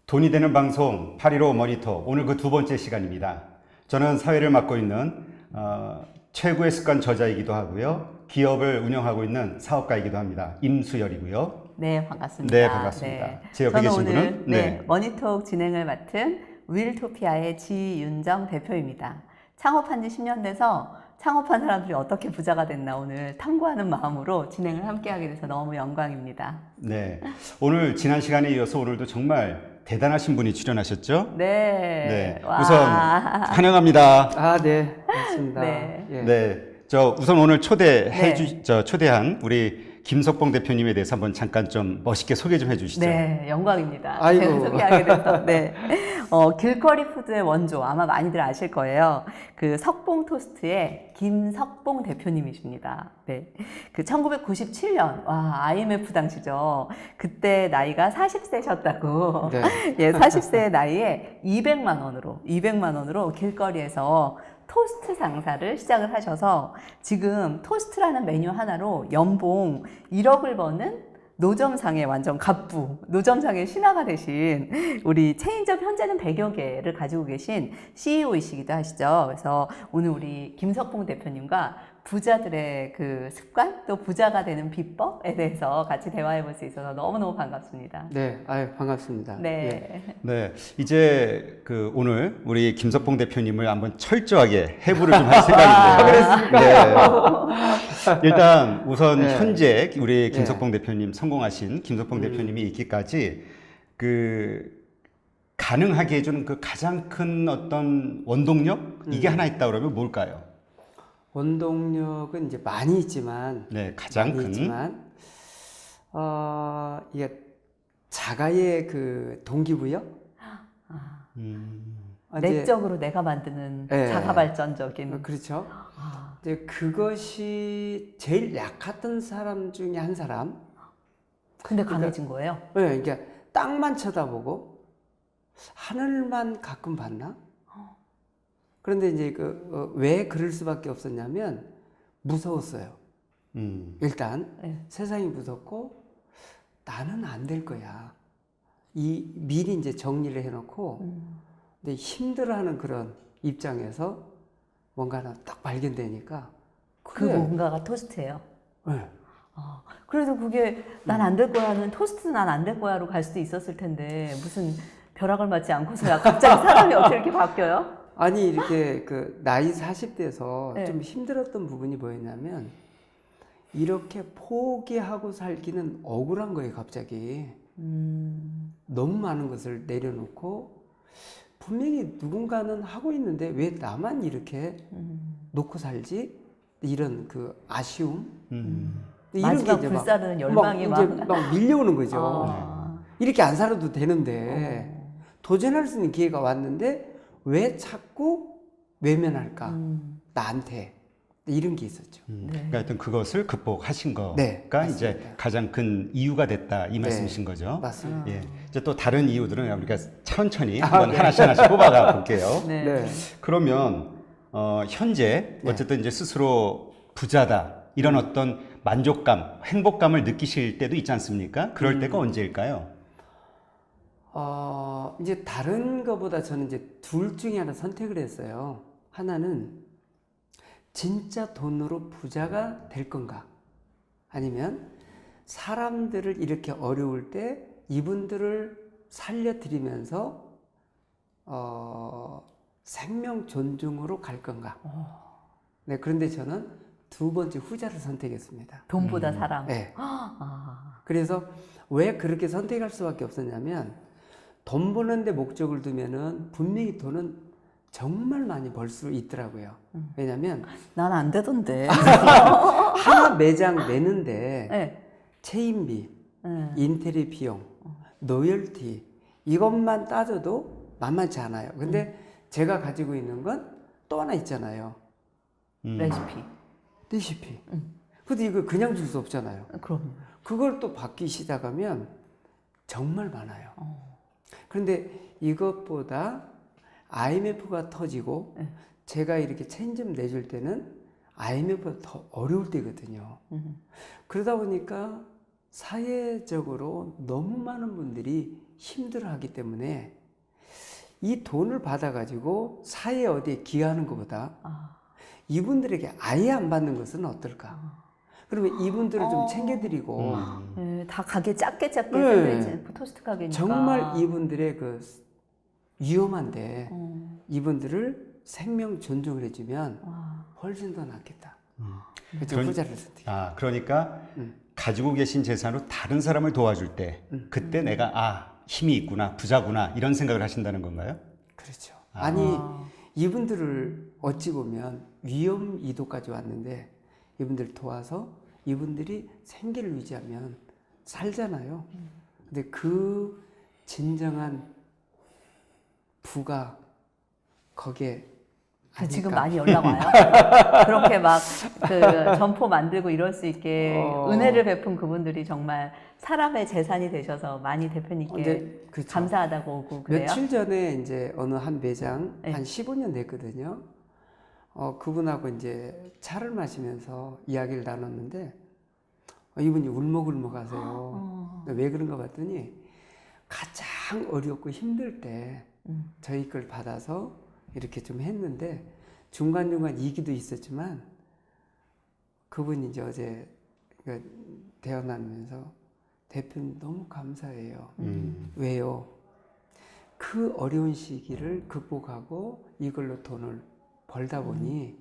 돈이 되는 방송 815 모니터, 오늘 그 두 번째 시간입니다. 저는 사회를 맡고 있는 최고의 습관 저자이기도 하고요. 기업을 운영하고 있는 사업가이기도 합니다. 임수열이고요. 네, 반갑습니다. 네, 반갑습니다. 네. 제 옆에 저는 계신 오늘 분은? 네. 머니톡 진행을 맡은 윌토피아의 지윤정 대표입니다. 창업한 지 10년 돼서 창업한 사람들이 어떻게 부자가 됐나 오늘 탐구하는 마음으로 진행을 함께 하게 돼서 너무 영광입니다. 네. 오늘 지난 시간에 이어서 오늘도 정말 대단하신 분이 출연하셨죠? 네. 네. 와. 우선 환영합니다. 아, 네, 맞습니다. 네. 예. 네. 우선 오늘 초대한 우리 김석봉 대표님에 대해서 한번 잠깐 좀 멋있게 소개 좀 해주시죠. 네, 영광입니다. 아이고. 제가 소개하게 돼서. 네. 길거리 푸드의 원조, 아마 많이들 아실 거예요. 그 석봉 토스트의 김석봉 대표님이십니다. 네. 그 1997년, IMF 당시죠. 그때 나이가 40세셨다고. 네. 예, 40세의 나이에 200만 원으로 길거리에서 토스트 장사를 시작을 하셔서 지금 토스트라는 메뉴 하나로 연봉 1억을 버는 노점상의 완전 갑부, 노점상의 신하가 되신 우리 체인점 현재는 100여 개를 가지고 계신 CEO이시기도 하시죠. 그래서 오늘 우리 김석봉 대표님과 부자들의 그 습관, 또 부자가 되는 비법에 대해서 같이 대화해 볼 수 있어서 너무너무 반갑습니다. 네, 아유, 반갑습니다. 예. 네. 네, 이제 오늘 우리 김석봉 대표님을 한번 철저하게 해부를 좀 할 생각인데요. 네. 일단 우선 네. 현재 우리 김석봉 대표님 성공하신 김석봉 대표님이 있기까지 가능하게 해주는 그 가장 큰 어떤 원동력 이게 하나 있다 그러면 뭘까요? 원동력은 이제 많이 있지만, 네, 가장 큰. 이게 자가의 그 동기부여? 이제, 내적으로 내가 만드는 네. 자가발전적인. 그렇죠. 이제 그것이 제일 약했던 사람 중에 한 사람. 근데 강해진 거예요? 네, 그러니까 땅만 쳐다보고 하늘만 가끔 봤나? 그런데 이제 왜 그럴 수밖에 없었냐면 무서웠어요. 일단 네. 세상이 무섭고 나는 안 될 거야. 미리 이제 정리를 해놓고 근데 힘들어하는 그런 입장에서 뭔가 하나 딱 발견되니까 그 뭔가가 토스트예요. 네. 그래도 그게 난 안 될 거야는 토스트 난 안 될 거야로 갈 수도 있었을 텐데 무슨 벼락을 맞지 않고서야 갑자기 사람이 어떻게 이렇게 바뀌어요? 아니 이렇게 그 나이 40대에서 네. 좀 힘들었던 부분이 뭐였냐면 이렇게 포기하고 살기는 억울한 거예요. 갑자기 너무 많은 것을 내려놓고 분명히 누군가는 하고 있는데 왜 나만 이렇게 놓고 살지? 이런 그 아쉬움. 이런 마지막 이제 불사르는 열망이 이제 막 밀려오는 거죠. 이렇게 안 살아도 되는데 도전할 수 있는 기회가 왔는데 왜 자꾸 외면할까? 나한테 이런 게 있었죠. 그러니까 하여튼 그것을 극복하신 거가 네, 이제 맞습니다. 가장 큰 이유가 됐다 이 말씀이신 거죠. 맞습니다. 예. 이제 또 다른 이유들은 우리가 천천히 한번 하나씩 뽑아가 볼게요. 네. 네. 그러면 현재 어쨌든 이제 스스로 부자다 이런 어떤 만족감, 행복감을 느끼실 때도 있지 않습니까? 그럴 때가 언제일까요? 이제 다른 거보다 저는 이제 둘 중에 하나 선택을 했어요. 하나는 진짜 돈으로 부자가 될 건가? 아니면 사람들을 이렇게 어려울 때 이분들을 살려드리면서 생명 존중으로 갈 건가? 네, 그런데 저는 두 번째 후자를 선택했습니다. 돈보다 사람. 네. 그래서 왜 그렇게 선택할 수밖에 없었냐면 돈 버는데 목적을 두면은 분명히 돈은 정말 많이 벌 수 있더라고요. 왜냐면 난 안 되던데. 하나 매장 내는데 네. 체인비, 네. 인테리어 비용, 로열티 이것만 따져도 만만치 않아요. 근데 제가 가지고 있는 건 또 하나 있잖아요. 레시피. 근데 이거 그냥 줄 수 없잖아요. 그럼. 그걸 또 받기 시작하면 정말 많아요. 그런데 이것보다 IMF가 터지고 제가 이렇게 체인점 내줄 때는 IMF가 더 어려울 때거든요. 그러다 보니까 사회적으로 너무 많은 분들이 힘들어하기 때문에 이 돈을 받아가지고 사회 어디에 기여하는 것보다 이분들에게 아예 안 받는 것은 어떨까? 그러면 이분들을 좀 챙겨드리고 네, 다 가게 작게 네. 샌드위치 토스트 가게니까 정말 이분들의 그 위험한데 이분들을 생명 존중을 해주면 와. 훨씬 더 낫겠다. 그래서 그런- 후자를 선택. 그러니까 가지고 계신 재산으로 다른 사람을 도와줄 때 그때 내가 힘이 있구나, 부자구나 이런 생각을 하신다는 건가요? 그렇죠. 아니 이분들을 어찌 보면 위험 이도까지 왔는데 이분들 도와서 이분들이 생계를 유지하면 살잖아요. 근데 그 진정한 부가 거기에 지금 아닐까? 많이 연락 와요. 그렇게 막 그 점포 만들고 이럴 수 있게 은혜를 베푼 그분들이 정말 사람의 재산이 되셔서 많이 대표님께 이제 그쵸. 감사하다고 오고 그래요. 며칠 전에 이제 어느 한 매장 네. 한 15년 됐거든요. 그분하고 이제 차를 마시면서 이야기를 나눴는데 이분이 울먹울먹하세요. 왜 그런가 봤더니 가장 어렵고 힘들 때 저희 걸 받아서 이렇게 좀 했는데 중간중간 이기도 있었지만 그분이 이제 어제 대화 나누면서 대표님 너무 감사해요. 왜요? 그 어려운 시기를 극복하고 이걸로 돈을 벌다 보니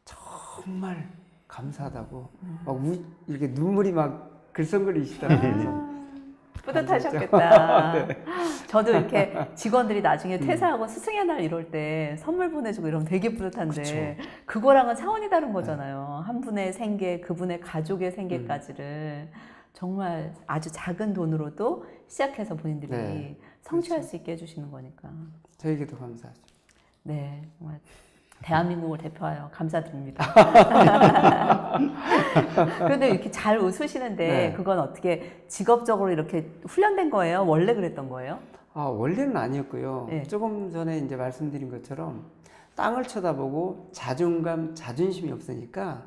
정말 감사하다고 막 이렇게 눈물이 막 글썽거리시더라고요. 뿌듯하셨겠다. 저도 이렇게 직원들이 나중에 퇴사하고 스승의 날 이럴 때 선물 보내주고 이러면 되게 뿌듯한데 그거랑은 차원이 다른 거잖아요. 한 분의 생계, 그분의 가족의 생계까지를 정말 아주 작은 돈으로도 시작해서 본인들이 네. 성취할 수 있게 해주시는 거니까. 저에게도 감사하죠. 네, 정말 대한민국을 대표하여 감사드립니다. 그런데 이렇게 잘 웃으시는데 네. 그건 어떻게 직업적으로 이렇게 훈련된 거예요? 원래 그랬던 거예요? 원래는 아니었고요. 네. 조금 전에 이제 말씀드린 것처럼 땅을 쳐다보고 자존감, 자존심이 없으니까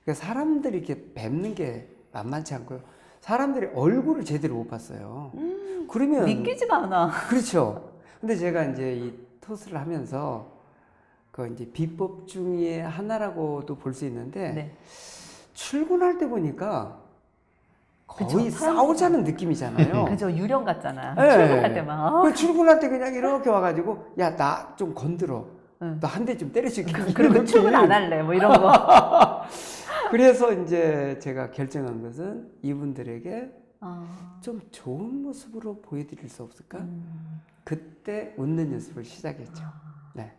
그러니까 사람들이 이렇게 뵙는 게 만만치 않고요. 사람들이 얼굴을 제대로 못 봤어요. 그러면 믿기지가 않아. 그렇죠. 근데 제가 이제 이 토스를 하면서 그 이제 비법 중에 하나라고도 볼 수 있는데 네. 출근할 때 보니까 거의 그쵸, 싸우자는 느낌이잖아요. 그죠, 유령 같잖아. 네. 출근할 때만. 그 출근할 때 그냥 이렇게 와가지고 야 나 좀 건드려. 응. 너 한 대 좀 때려줄게. 그리고 출근 안 할래. 뭐 이런 거. 그래서 이제 제가 결정한 것은 이분들에게 아, 좀 좋은 모습으로 보여드릴 수 없을까? 그때 웃는 연습을 시작했죠. 네.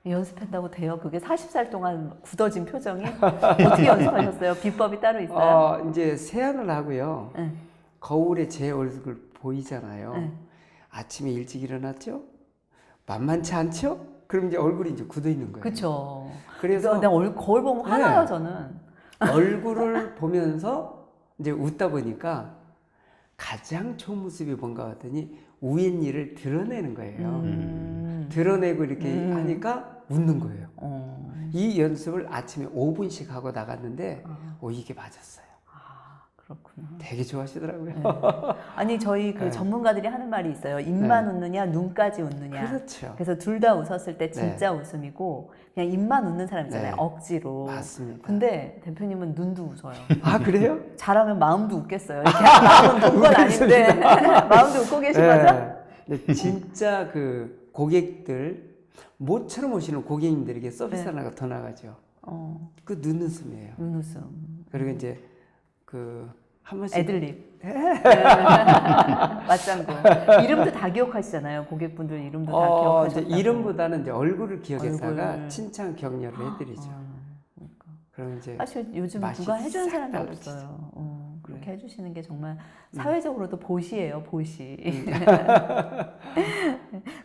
연습했다고 돼요? 그게 40살 동안 굳어진 표정이? 어떻게 연습하셨어요? 비법이 따로 있어요? 이제 세안을 하고요. 네. 거울에 제 얼굴 보이잖아요. 네. 아침에 일찍 일어났죠? 만만치 않죠? 그럼 이제 얼굴이 이제 굳어 있는 거예요. 그쵸. 그래서 내가 거울 보면 화나요, 네. 저는. 얼굴을 보면서 이제 웃다 보니까 가장 좋은 모습이 뭔가 하더니 우엔이를 드러내는 거예요. 드러내고 이렇게 하니까 웃는 거예요. 이 연습을 아침에 5분씩 하고 나갔는데 이게 맞았어요. 그렇구나. 되게 좋아하시더라고요. 네. 아니, 저희 그 네. 전문가들이 하는 말이 있어요. 입만 웃느냐, 눈까지 웃느냐. 그렇죠. 그래서 둘 다 웃었을 때 진짜 웃음이고, 그냥 입만 웃는 사람 있잖아요. 네. 억지로. 맞습니다. 근데 대표님은 눈도 웃어요. 아 그래요? 잘하면 마음도 웃겠어요. 이렇게 마음은 본 건 아닌데 마음도 웃고 계신 거죠? 네. 진짜 그 고객들 모처럼 오시는 고객님들에게 서비스 네. 하나가 더 나가죠. 어, 그 눈웃음이에요. 눈웃음. 그리고 이제 그 한 번씩 애들립. 맞장구. 이름도 다 기억하시잖아요. 고객분들 이름도 다 이제 기억하셨다고. 이름보다는 이제 얼굴을 기억했다가 얼굴. 칭찬 격려를 해드리죠. 그러니까. 그럼 이제 사실 요즘 맛이 누가 해주는 싹 사람이 달라지죠. 없어요. 그렇게 네. 해주시는 게 정말 사회적으로도 보시예요, 보시.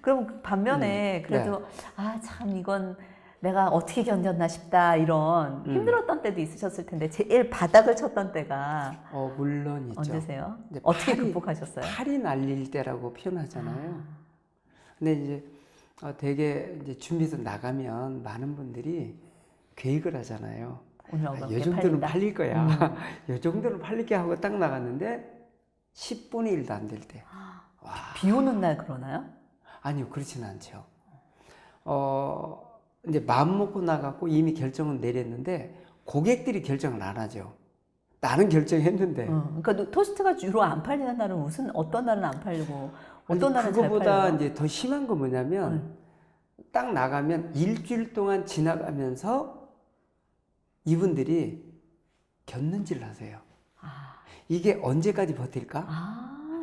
그럼 반면에 그래도 아 참 이건 내가 어떻게 견뎠나 싶다 이런 힘들었던 때도 있으셨을 텐데 제일 바닥을 쳤던 때가 물론 있죠. 언제세요? 이제 어떻게 극복하셨어요? 팔이 날릴 때라고 표현하잖아요. 근데 이제 되게 이제 준비해서 나가면 많은 분들이 계획을 하잖아요. 오늘 어떻게 이 정도는 팔린다? 팔릴 거야. 이 정도는 팔릴게 하고 딱 나갔는데 10분의 1도 안 될 때. 와. 비 오는 날 그러나요? 아니요, 그렇지는 않죠. 이제 마음 먹고 나갔고 이미 결정은 내렸는데 고객들이 결정을 안 하죠. 나는 결정했는데. 그러니까 토스트가 주로 안 팔리는 날은 어떤 날은 안 팔리고 어떤 날은 잘 그거보다 팔려요? 이제 더 심한 건 뭐냐면 딱 나가면 일주일 동안 지나가면서 이분들이 곁눈질을 하세요. 아, 이게 언제까지 버틸까?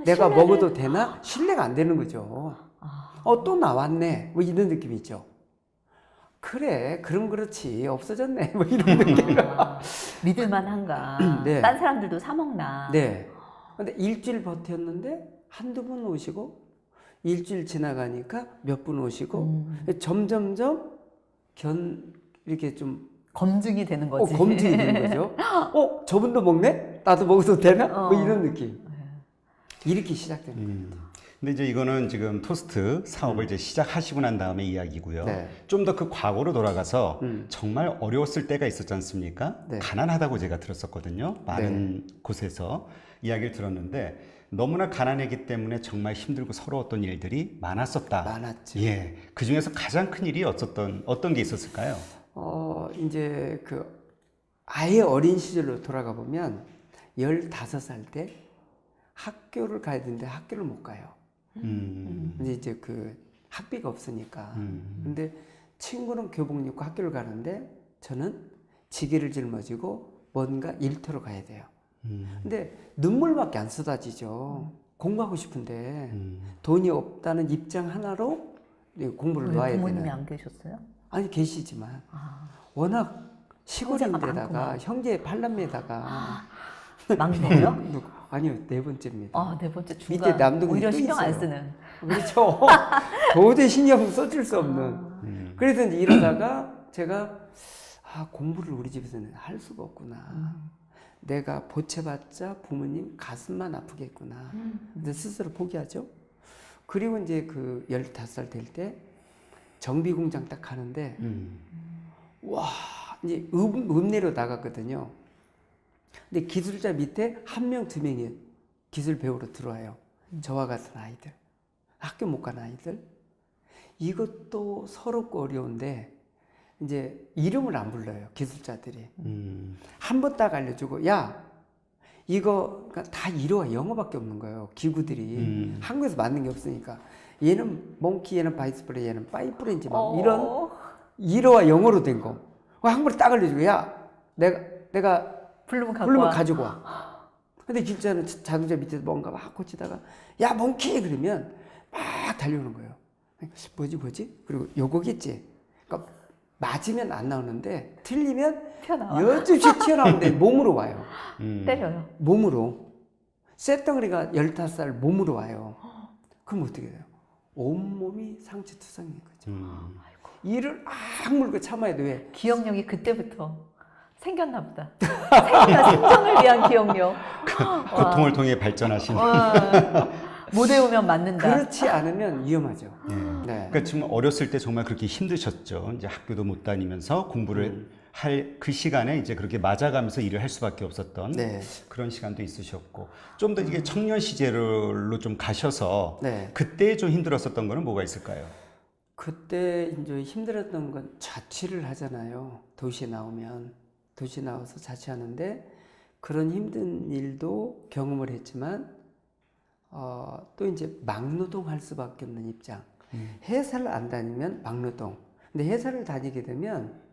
내가 신뢰를- 먹어도 되나? 신뢰가 안 되는 거죠. 아, 또 나왔네. 뭐 이런 느낌 있죠. 그래, 그럼 그렇지. 없어졌네. 뭐 이런 느낌. 믿을만한가? 네. 딴 사람들도 사 먹나? 네. 근데 일주일 버텼는데 한두 분 오시고 일주일 지나가니까 몇 분 오시고 점점점 이렇게 좀 검증이 되는 거지. 검증이 되는 거죠. 저분도 먹네? 나도 먹어도 되나? 뭐 이런 느낌. 이렇게 시작되는 거예요. 근데 이제 이거는 지금 토스트 사업을 이제 시작하시고 난 다음에 이야기고요. 네. 좀 더 그 과거로 돌아가서 정말 어려웠을 때가 있었지 않습니까? 네. 가난하다고 제가 들었었거든요. 많은 곳에서 이야기를 들었는데 너무나 가난했기 때문에 정말 힘들고 서러웠던 일들이 많았었다. 많았죠. 예. 그 중에서 가장 큰 일이 어떤 게 있었을까요? 이제 아예 어린 시절로 돌아가 보면 15살 때 학교를 가야 되는데 학교를 못 가요. 근데 이제 학비가 없으니까. 근데 친구는 교복 입고 학교를 가는데 저는 지게를 짊어지고 뭔가 일터로 가야 돼요. 근데 눈물밖에 안 쏟아지죠. 공부하고 싶은데 돈이 없다는 입장 하나로 공부를 왜 놔야 부모님이 되는. 안 계셨어요? 아니 계시지만 워낙 시골인데다가 많구나. 형제 8남매다가 막내요? 아니요, 네 번째입니다. 네 번째 밑에 중간. 남동생이 오히려 또 신경 안 있어요. 쓰는. 그렇죠. 도저히 신경 써줄 수 없는. 그래서 이제 이러다가 제가 공부를 우리 집에서는 할 수가 없구나. 내가 보채봤자 부모님 가슴만 아프겠구나. 근데 스스로 포기하죠. 그리고 이제 15살 될 때 정비공장 딱 가는데 와, 이제 읍내로 나갔거든요. 근데 기술자 밑에 한 명, 두 명이 기술 배우러 들어와요. 저와 같은 아이들. 학교 못 가는 아이들. 이것도 서럽고 어려운데 이제 이름을 안 불러요. 기술자들이. 한 번 딱 알려주고 야, 이거 다 이루어 영어밖에 없는 거예요. 기구들이. 한국에서 맞는 게 없으니까. 얘는 몽키, 얘는 바이스프레, 얘는 파이프렌지 막 이런 일어와 영어로 된 거. 한 번에 딱 알려주고 야, 내가 부르면 가지고 와. 근데 기술자는 자동차 밑에서 뭔가 막 고치다가 야, 몽키! 그러면 막 달려오는 거예요. 뭐지? 그리고 요거겠지. 그러니까 맞으면 안 나오는데 틀리면 여럿이 튀어나오는데 몸으로 와요. 때려요. 몸으로. 쇳덩어리가 15살 몸으로 와요. 그럼 어떻게 돼요? 온몸이 상처투성인 거죠. 이를 악물고 참아야 돼. 왜? 기억력이 그때부터 생겼나 보다. 생존을 위한 기억력. 고통을 통해 발전하신. 못 외우면 맞는다. 그렇지 않으면 위험하죠. 네. 그러니까 지금 어렸을 때 정말 그렇게 힘드셨죠. 이제 학교도 못 다니면서 공부를 할 그 시간에 이제 그렇게 맞아가면서 일을 할 수밖에 없었던 네. 그런 시간도 있으셨고 좀 더 이게 청년 시절로 좀 가셔서 네. 그때 좀 힘들었었던 거는 뭐가 있을까요? 그때 이제 힘들었던 건 자취를 하잖아요. 도시에 나와서 자취하는데 그런 힘든 일도 경험을 했지만 또 이제 막노동 할 수밖에 없는 입장. 회사를 안 다니면 막노동. 근데 회사를 다니게 되면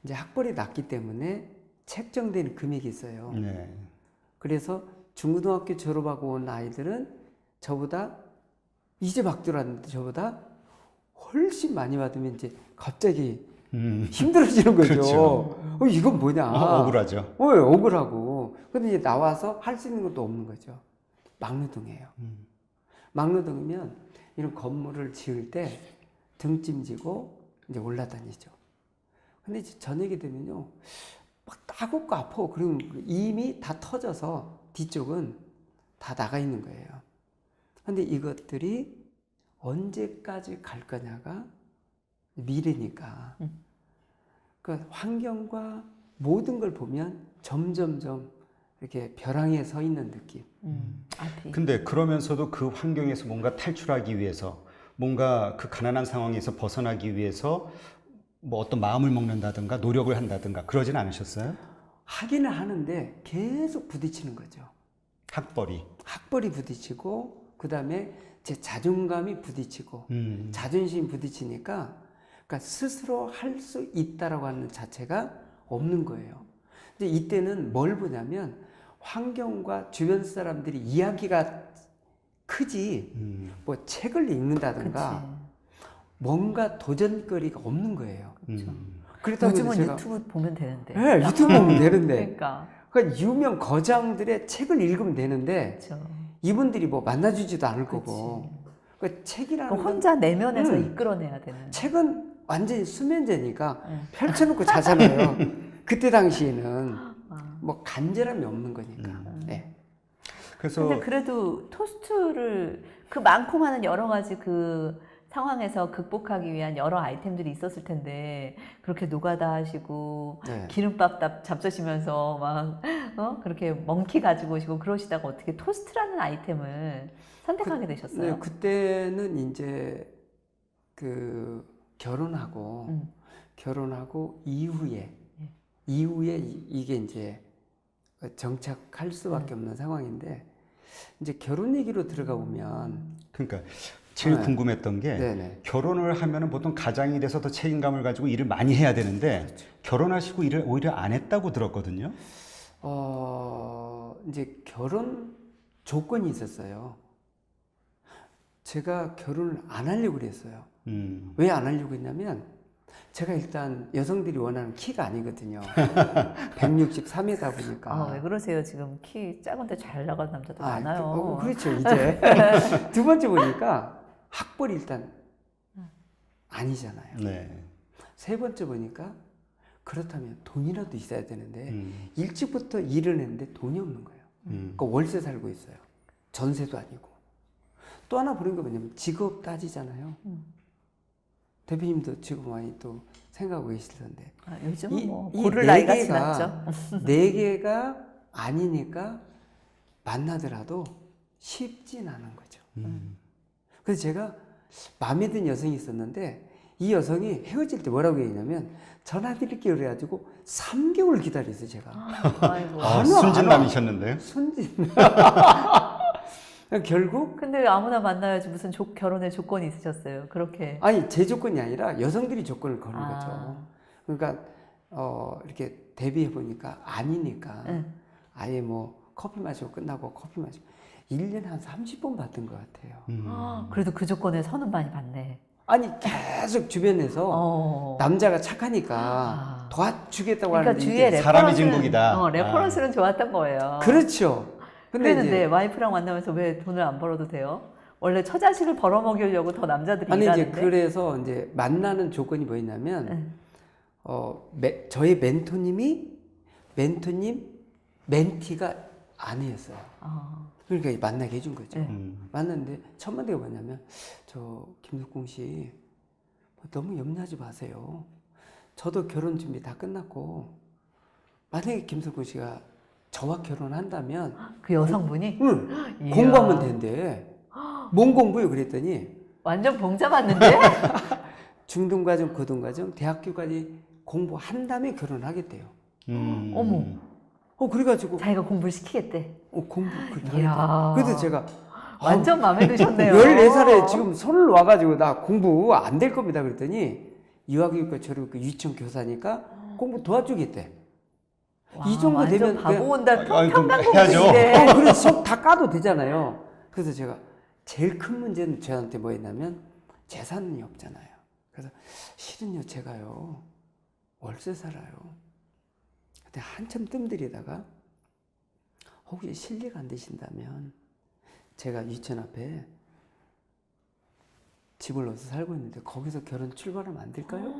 이제 학벌이 낮기 때문에 책정된 금액이 있어요. 네. 그래서 중고등학교 졸업하고 온 아이들은 저보다 이제 막 들어왔는데 저보다 훨씬 많이 받으면 이제 갑자기 힘들어지는 거죠. 그렇죠. 이건 뭐냐. 억울하죠. 억울하고. 근데 이제 나와서 할 수 있는 것도 없는 거죠. 막노동이에요. 막노동이면 이런 건물을 지을 때 등짐지고 이제 올라다니죠. 근데 이제 저녁이 되면요. 막 따갑고 아파. 그리고 이미 다 터져서 뒤쪽은 다 나가 있는 거예요. 근데 이것들이 언제까지 갈 거냐가 미래니까. 그 환경과 모든 걸 보면 점점점 이렇게 벼랑에 서 있는 느낌. 앞이. 근데 그러면서도 그 환경에서 뭔가 탈출하기 위해서 뭔가 그 가난한 상황에서 벗어나기 위해서 뭐 어떤 마음을 먹는다든가 노력을 한다든가 그러진 않으셨어요? 하기는 하는데 계속 부딪히는 거죠. 학벌이. 학벌이 부딪히고 그다음에 제 자존감이 부딪히고 자존심이 부딪히니까 그러니까 스스로 할 수 있다라고 하는 자체가 없는 거예요. 근데 이때는 뭘 보냐면 환경과 주변 사람들이 이야기가 크지 뭐 책을 읽는다든가 뭔가 도전거리가 없는 거예요. 그렇다고 해서 요즘은 제가 유튜브 보면 되는데. 네, 유튜브 보면 되는데 그러니까. 그러니까 유명 거장들의 책을 읽으면 되는데 그렇죠. 이분들이 뭐 만나주지도 않을 거고 그 책이라는 건 혼자 내면에서 이끌어내야 되는. 책은 완전히 수면제니까 펼쳐놓고 자잖아요. 그때 당시에는 뭐 간절함이 없는 거니까. 네. 그래서 근데 그래도 토스트를 그 많고 많은 여러 가지 그 상황에서 극복하기 위한 여러 아이템들이 있었을 텐데 그렇게 노가다 하시고 네. 기름밥 잡수시면서 막 그렇게 멍키 가지고 오시고 그러시다가 어떻게 토스트라는 아이템을 선택하게 되셨어요? 네, 그때는 이제 그 결혼하고 이후에 이게 이제 정착할 수밖에 없는 상황인데 이제 결혼 얘기로 들어가 보면 그러니까 제일 네. 궁금했던 게 네네. 결혼을 하면은 보통 가장이 돼서 더 책임감을 가지고 일을 많이 해야 되는데 결혼하시고 일을 오히려 안 했다고 들었거든요. 이제 결혼 조건이 있었어요. 제가 결혼을 안 하려고 그랬어요. 왜 안 하려고 했냐면 제가 일단 여성들이 원하는 키가 아니거든요. 163이다 보니까. 왜 그러세요? 지금 키 작은데 잘 나가는 남자도 많아요. 그렇죠. 이제 두 번째 보니까 학벌이 일단 아니잖아요. 네. 세 번째 보니까 그렇다면 돈이라도 있어야 되는데 일찍부터 일을 했는데 돈이 없는 거예요. 그러니까 월세 살고 있어요. 전세도 아니고. 또 하나 보는 게 뭐냐면 직업 따지잖아요. 대표님도 직업 많이 또 생각하고 계실 텐데. 요즘은 뭐 이 고를 네 나이가 개가- 지났죠. 네 개가 아니니까 만나더라도 쉽진 않은 거죠. 그래서 제가 마음에 든 여성이 있었는데 이 여성이 헤어질 때 뭐라고 얘기냐면 전화 드릴게요 그래가지고 3개월 기다렸어요 제가. 아이고. 순진남이셨는데요. 순진. 결국 근데 아무나 만나야지 무슨 결혼의 조건이 있으셨어요? 그렇게. 아니 제 조건이 아니라 여성들이 조건을 거는 아. 거죠. 그러니까 이렇게 대비해 보니까 아니니까 아예 뭐 커피 마시고 끝나고 커피 마시고 1년에 한 30번 받던 것 같아요. 그래도 그 조건에 선은 많이 받네. 아니 계속 주변에서 남자가 착하니까 도와주겠다고 그러니까 하는데 주위에 이제 사람이 레퍼런스는- 진국이다. 레퍼런스는 좋았던 거예요. 그렇죠. 근데 그랬는데 이제 와이프랑 만나면서 왜 돈을 안 벌어도 돼요? 원래 처자식을 벌어먹이려고 더 남자들이 아니 이제 일하는데. 그래서 이제 만나는 조건이 뭐였냐면 저의 멘토님 멘티가 아내였어요. 그러니까 만나게 해준 거죠. 만났는데 첫 마디가 뭐냐면 저 김석공 씨 너무 염려하지 마세요. 저도 결혼 준비 다 끝났고 만약에 김석공 씨가 저와 결혼한다면 그 여성분이 이야. 공부하면 된대. 뭔 공부요? 그랬더니 완전 봉잡았는데? 중등과정, 고등과정, 대학교까지 공부한 다음에 결혼하겠대요. 어머. 그래가지고 자기가 공부를 시키겠대. 공부 그렇게 이야. 하겠다. 그래서 제가 완전 마음에 드셨네요. 14살에 지금 손을 놔가지고 나 공부 안 될 겁니다. 그랬더니 유아교육과 조류교육 유치원 교사니까 공부 도와주겠대. 이 정도 완전 되면 바보 그냥- 온다 아이고, 평강공부인데. 그래서 속 다 까도 되잖아요. 그래서 제가 제일 큰 문제는 저한테 뭐였냐면 재산이 없잖아요. 그래서 실은요 제가요 월세 살아요. 근데 한참 뜸들이다가 혹시 실례가 안 되신다면 제가 유치원 앞에 집을 넣어서 살고 있는데 거기서 결혼 출발하면 안 될까요?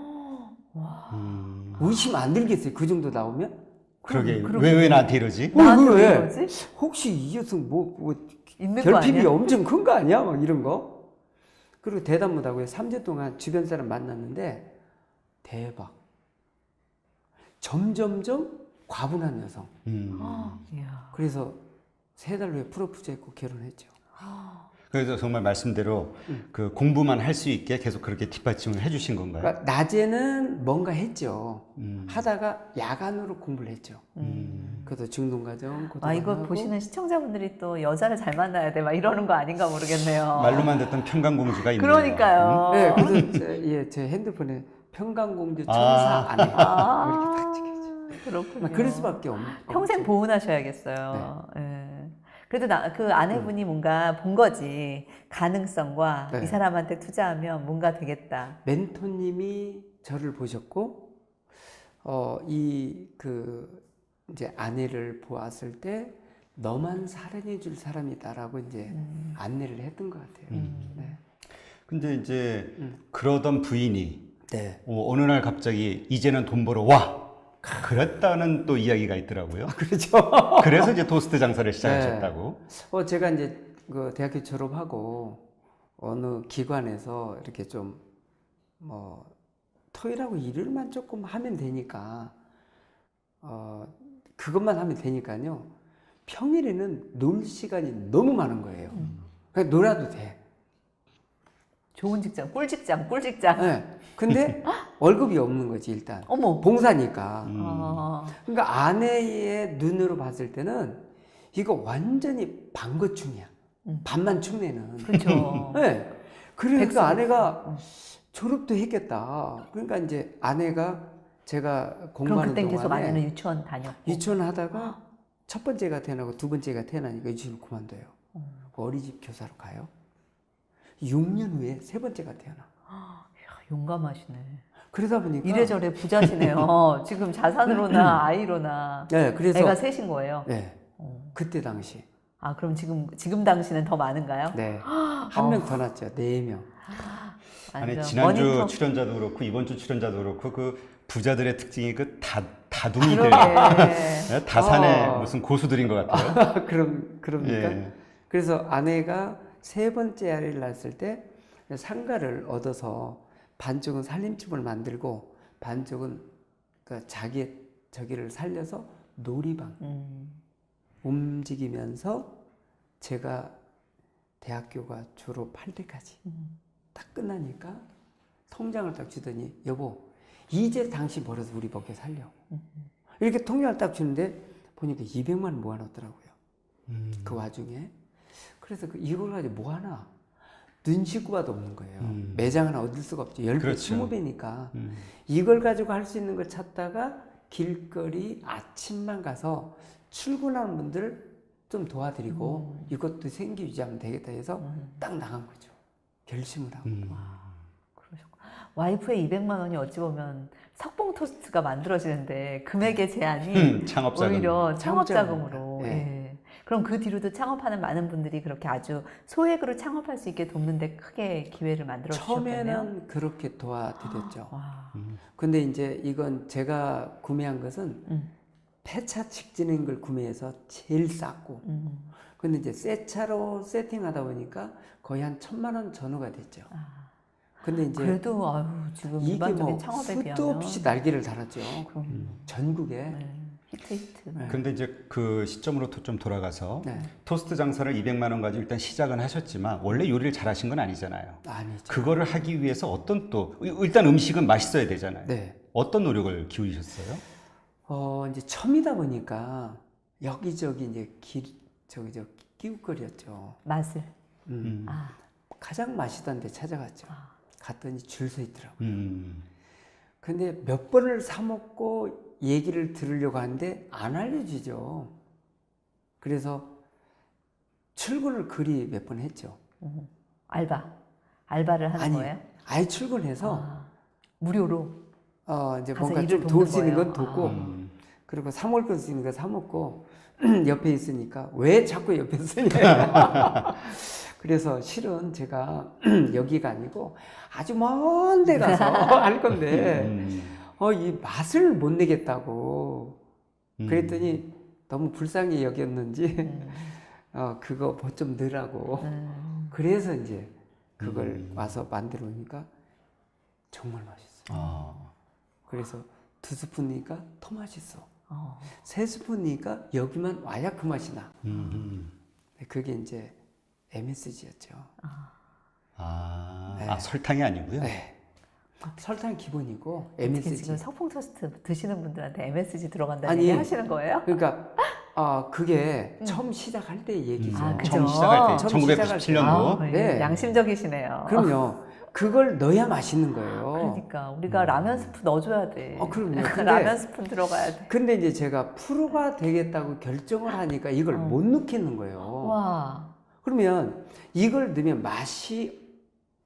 의심 안 들겠어요. 그 정도 나오면? 그러게 그러게. 왜 나한테 이러지? 나한테 왜 왜? 이러지? 혹시 이 여성 뭐 있는 거 결핍이 아니야? 엄청 큰 거 아니야? 막 이런 거. 그리고 대답 못하고 3주 동안 주변 사람 만났는데 대박. 점점점 과분한 여성. 이야. 그래서 3달 후에 프로포즈했고 결혼했죠. 그래서 정말 말씀대로 그 공부만 할 수 있게 계속 그렇게 뒷받침을 해주신 건가요? 그러니까 낮에는 뭔가 했죠. 음. 하다가 야간으로 공부를 했죠. 그래도 중등과정, 아, 이거 고등학교. 보시는 시청자분들이 또 여자를 잘 만나야 돼 막 이러는 거 아닌가 모르겠네요. 말로만 듣던 평강공주가 있네요. 그러니까요. 네, 그래서 제 핸드폰에 평강공주 천사 아내 이렇게 딱 찍혀있죠. 그렇군요. 그럴 수밖에 없는. 평생 보온하셔야겠어요. 예. 그래도 그 아내분이 뭔가 본 거지. 가능성과 네. 이 사람한테 투자하면 뭔가 되겠다. 멘토님이 저를 보셨고, 이제 아내를 보았을 때 너만 사랑해 줄 사람이다라고 이제 안내를 했던 것 같아요. 네. 근데 이제 그러던 부인이 네. 어느 날 갑자기 이제는 돈 벌어 와. 그랬다는 또 이야기가 있더라고요. 그렇죠. 그래서 이제 토스트 장사를 시작하셨다고. 제가 이제 그 대학교 졸업하고 어느 기관에서 이렇게 좀 토요일하고 일요일만 조금 하면 되니까 그것만 하면 되니까요. 평일에는 놀 시간이 너무 많은 거예요. 그냥 놀아도 돼. 좋은 직장, 꿀직장, 꿀직장. 네. 근데 월급이 없는 거지 일단. 어머. 봉사니까. 아, 그러니까 아내의 눈으로 봤을 때는 이거 완전히 반거충이야. 반만 충내는. 그렇죠. 네. 그래서 백수. 아내가 졸업도 했겠다. 그러니까 이제 아내가 제가 그럼 공부하는 그땐 계속 동안에 아내는 유치원 다녔고. 유치원 하다가 첫 번째가 태어나고 두 번째가 태어나니까 유치원을 그만둬요. 어린이집 교사로 가요. 6년 후에 세 번째가 태어나. 이야, 용감하시네. 그러다 보니까 이래저래 부자시네요. 지금 자산으로나 아이로나. 네, 그래서 애가 셋인 거예요. 네. 그때 당시 아, 그럼 지금 당시는 더 많은가요? 네. 한 명 더 낳았죠. 4명. 아니 완전 지난주 머니터- 출연자도 그렇고 이번 주 출연자도 그렇고 그 부자들의 특징이 그 다둥이들 그러게. 다산의 무슨 고수들인 것 같아요. 그럽니까? 예. 그래서 아내가 세 번째 아이를 낳았을 때 상가를 얻어서 반쪽은 살림집을 만들고 반쪽은 그 자기의 저기를 살려서 놀이방 움직이면서 제가 대학교가 졸업할 때까지 딱 끝나니까 통장을 딱 주더니 여보 이제 당신 벌어서 우리 먹여 살려 이렇게 통장을 딱 주는데 보니까 200만 원 모아놨더라고요. 그 와중에 그래서 이걸 가지고 뭐 하나 눈치구도 없는 거예요. 매장 하나 얻을 수가 없죠. 10배, 그렇죠. 20배니까 이걸 가지고 할 수 있는 걸 찾다가 길거리 아침만 가서 출근하는 분들 좀 도와드리고 이것도 생계 유지하면 되겠다 해서 딱 나간 거죠. 결심을 하고. 그러셨고. 와이프의 200만 원이 어찌 보면 석봉 토스트가 만들어지는데 금액의 제한이 창업자금. 오히려 창업자금으로. 창업자금으로. 네. 예. 그럼 그 뒤로도 창업하는 많은 분들이 그렇게 아주 소액으로 창업할 수 있게 돕는데 크게 기회를 만들어 주셨겠네요. 처음에는 그렇게 도와드렸죠. 와. 근데 이제 이건 제가 구매한 것은 폐차 직진인 걸 구매해서 제일 쌌고 근데 이제 새 차로 세팅하다 보니까 거의 한 1,000만 원 전후가 됐죠. 근데 이제 그래도 아유, 지금 이게 일반적인 뭐 창업에 수도 비하면 없이 날개를 달았죠. 그럼 전국에. 네. 히트. 네. 근데 이제 그 시점으로 좀 돌아가서 네. 토스트 장사를 200만 원 가지고 일단 시작은 하셨지만 원래 요리를 잘하신 건 아니잖아요. 아니죠. 그거를 하기 위해서 어떤 또 일단 음식은 맛있어야 되잖아요. 네. 어떤 노력을 기울이셨어요? 이제 처음이다 보니까 여기저기 이제 끼웃거렸죠. 맛을. 음. 아, 가장 맛있던 데 찾아갔죠. 갔더니 줄 서 있더라고요. 근데 몇 번을 사 먹고 얘기를 들으려고 하는데 안 알려주죠. 그래서 출근을 그리 몇 번 했죠. 알바를 하는 아니, 거예요? 아예 출근해서 무료로. 이제 가서 뭔가 일을 좀 도울 돕는 수 있는 건 거예요. 돕고 그리고 사 먹을 거 있는 거 사 먹고 옆에 있으니까 왜 자꾸 옆에 있으냐. 그래서 실은 제가 여기가 아니고 아주 먼 데 가서 할 건데 이 맛을 못 내겠다고 그랬더니 너무 불쌍히 여겼는지 그거 뭐 좀 넣으라고 그래서 이제 그걸 와서 만들어 보니까 정말 맛있어요. 그래서 두 스푼이니까 더 맛있어. 어. 세 스푼이니까 여기만 와야 그 맛이 나. 음. 그게 이제 MSG였죠. 네. 설탕이 아니고요. 네. 설탕 기본이고 어떻게 MSG. 지금 석풍 토스트 드시는 분들한테 MSG 들어간다는 아니, 얘기 하시는 거예요? 그러니까 그게 처음 시작할 때 얘기죠. 아, 그죠? 처음 시작할 때 처음 시작할 때. 1997년도. 네. 양심적이시네요. 그럼요. 그걸 넣어야 맛있는 거예요. 그러니까 우리가 라면 스프 넣어줘야 돼. 그럼요. 근데, 라면 스푼 들어가야 돼. 근데 이제 제가 프로가 되겠다고 결정을 하니까 이걸 못 넣겠는 거예요. 와. 그러면 이걸 넣으면 맛이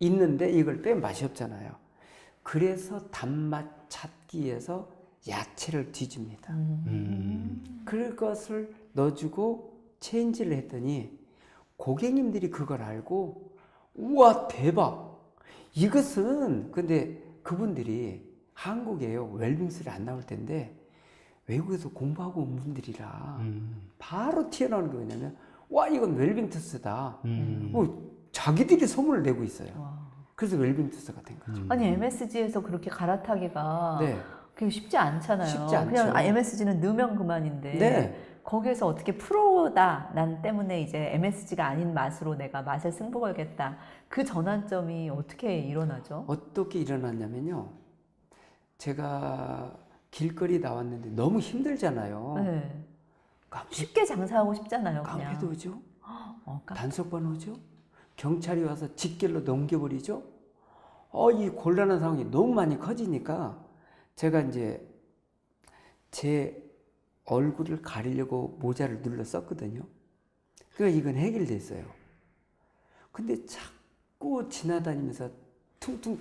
있는데 이걸 빼면 맛이 없잖아요. 그래서 단맛 찾기 위해서 야채를 뒤집니다. 그것을 넣어주고 체인지를 했더니 고객님들이 그걸 알고 우와 대박! 이것은 근데 그분들이 한국에요. 웰빙술이 안 나올 텐데 외국에서 공부하고 온 분들이라 바로 튀어나오는 게 뭐냐면 와 이건 웰빙투스다. 자기들이 소문을 내고 있어요. 와. 그래서 웰빙투스가 된 거죠. 아니 MSG에서 그렇게 갈아타기가 네. 그게 쉽지 않잖아요. 쉽지 않죠. 그냥 MSG는 넣으면 그만인데 네. 거기에서 어떻게 프로다 난 때문에 이제 MSG가 아닌 맛으로 내가 맛을 승부 걸겠다. 그 전환점이 어떻게 일어나죠? 어떻게 일어났냐면요. 제가 길거리 나왔는데 너무 힘들잖아요. 네. 깡패, 쉽게 장사하고 싶잖아요. 그냥. 깡패도 오죠. 깡패. 단속반 오죠. 경찰이 와서 직결로 넘겨버리죠. 이 곤란한 상황이 너무 많이 커지니까 제가 이제 제 얼굴을 가리려고 모자를 눌러 썼거든요. 그러니까 이건 해결됐어요. 근데 자꾸 지나다니면서 퉁퉁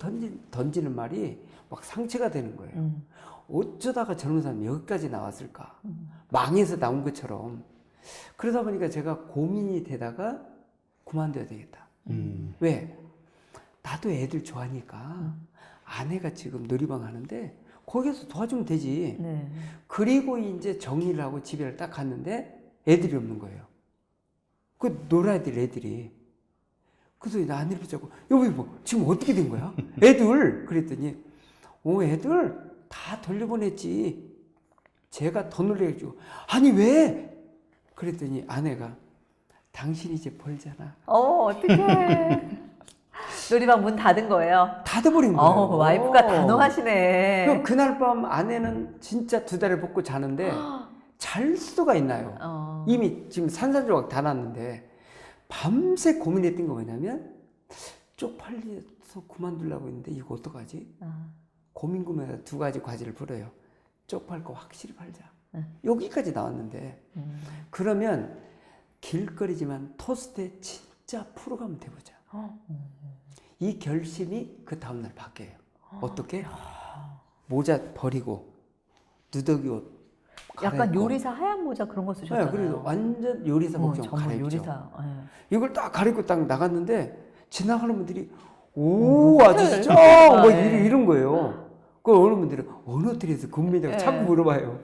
던지는 말이 막 상처가 되는 거예요. 어쩌다가 젊은 사람이 여기까지 나왔을까? 망해서 나온 것처럼. 그러다 보니까 제가 고민이 되다가 그만둬야 되겠다. 왜? 나도 애들 좋아하니까 아내가 지금 놀이방 하는데 거기서 도와주면 되지. 네. 그리고 이제 정리를 하고 집에 딱 갔는데 애들이 없는 거예요. 그 놀아야 될 애들이. 그래서 나 아내를 붙잡고 여기 뭐 지금 어떻게 된 거야? 애들 그랬더니 애들 다 돌려보냈지. 제가 더 놀래가지고 아니 왜? 그랬더니 아내가 당신이 이제 벌잖아. 어떡해. 놀이방 문 닫은 거예요. 닫아버린 거예요. 와이프가 단호하시네. 그날 밤 아내는 진짜 두 달을 벗고 자는데 잘 수가 있나요? 이미 지금 산산조각 다 났는데 밤새 고민했던 거 뭐냐면 쪽팔려서 그만두려고 했는데 이거 어떡하지? 고민하다 두 가지 과제를 풀어요. 쪽팔 거 확실히 팔자. 여기까지 나왔는데 그러면 길거리지만 토스트에 진짜 프로가면 돼보자. 이 결심이 그 다음날 바뀌어요. 어떻게? 모자 버리고 누더기 옷 약간 갈아입고. 요리사 하얀 모자 그런 거 쓰셨잖아요. 네, 그래서 완전 요리사 복장 정말 갈아입죠. 요리사. 이걸 딱 가리고 딱 나갔는데 지나가는 분들이 뭐 아저씨죠? 호텔. 뭐 네. 이런 거예요. 그 어느 분들은 어느 호텔에서 근무했냐고 네. 자꾸 물어봐요.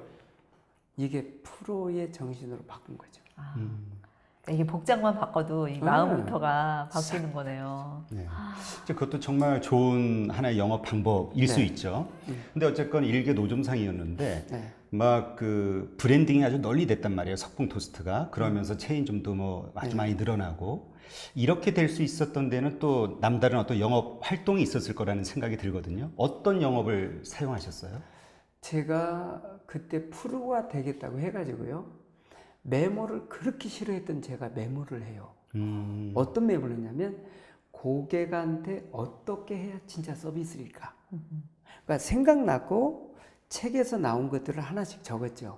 이게 프로의 정신으로 바꾼 거죠. 이게 복장만 바꿔도 이 마음부터가 바뀌는 거네요. 네. 이제 그것도 정말 좋은 하나의 영업 방법일 수 있죠. 근데 어쨌건 일개 노점상이었는데 네. 막 그 브랜딩이 아주 널리 됐단 말이에요. 석풍 토스트가. 그러면서 체인점도 뭐 아주 많이 늘어나고 이렇게 될 수 있었던 데는 또 남다른 어떤 영업 활동이 있었을 거라는 생각이 들거든요. 어떤 영업을 사용하셨어요? 제가 그때 프로가 되겠다고 해가지고요. 메모를 그렇게 싫어했던 제가 메모를 해요. 어떤 메모를 했냐면 고객한테 어떻게 해야 진짜 서비스일까? 그러니까 생각나고 책에서 나온 것들을 하나씩 적었죠.